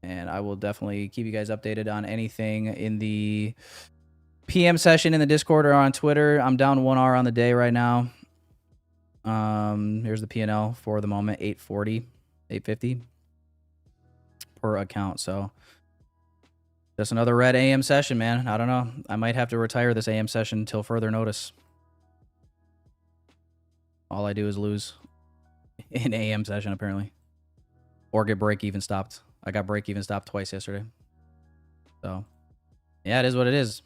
And I will definitely keep you guys updated on anything in the PM session in the Discord or on Twitter. I'm down 1 hour on the day right now. Here's the P&L for the moment, 840, 850 per account. So just another red AM session, man. I don't know. I might have to retire this AM session until further notice. All I do is lose in AM session, apparently. Or get break even stopped. I got break even stopped twice yesterday. So yeah, it is what it is.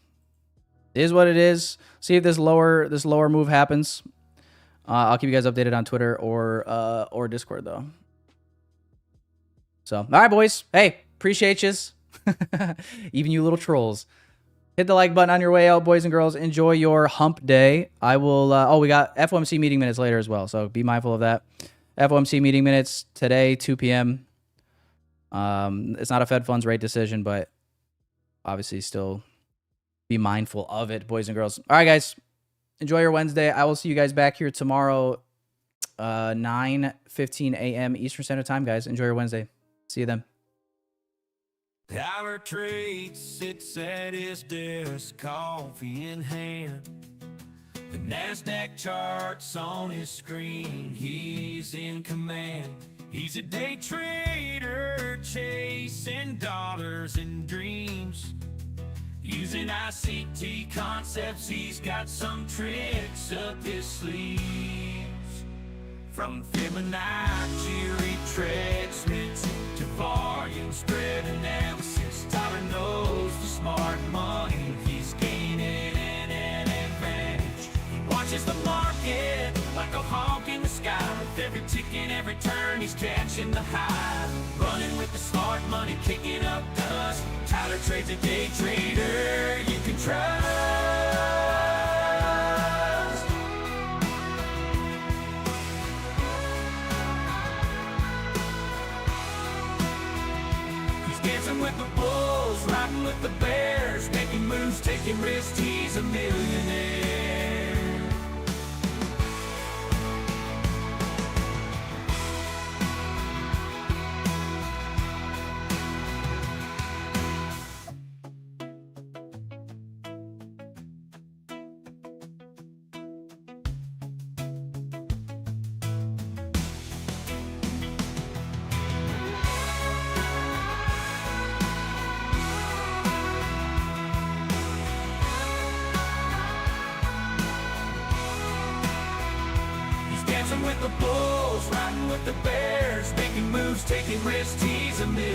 It is what it is. See if this lower move happens. I'll keep you guys updated on Twitter or Discord though. So all right, boys. Hey, appreciate yous. Even you little trolls. Hit the like button on your way out, boys and girls. Enjoy your hump day. I will we got FOMC meeting minutes later as well, so be mindful of that. FOMC meeting minutes today, 2 p.m. It's not a Fed funds rate decision, but obviously still be mindful of it, boys and girls. All right, guys. Enjoy your Wednesday. I will see you guys back here tomorrow, 9:15 a.m. Eastern Standard Time, guys. Enjoy your Wednesday. See you then. Our trade sits at his desk, coffee in hand. The NASDAQ charts on his screen, he's in command. He's a day trader, chasing dollars and dreams. Using ICT concepts, he's got some tricks up his sleeves. From Fibonacci retracement to volume spread analysis, Tyler knows the smart money, he's gaining an advantage. He watches the market like a hawk in the sky. With every tick and every turn, he's catching the high. Running with the smart money, kicking up dust. Tyler trades a day trader, you can trust. dancing with the bulls, riding with the bears, making moves, taking risks, he's a millionaire. Dancing with the bulls, riding with the bears, making moves, taking risks, he's a millionaire.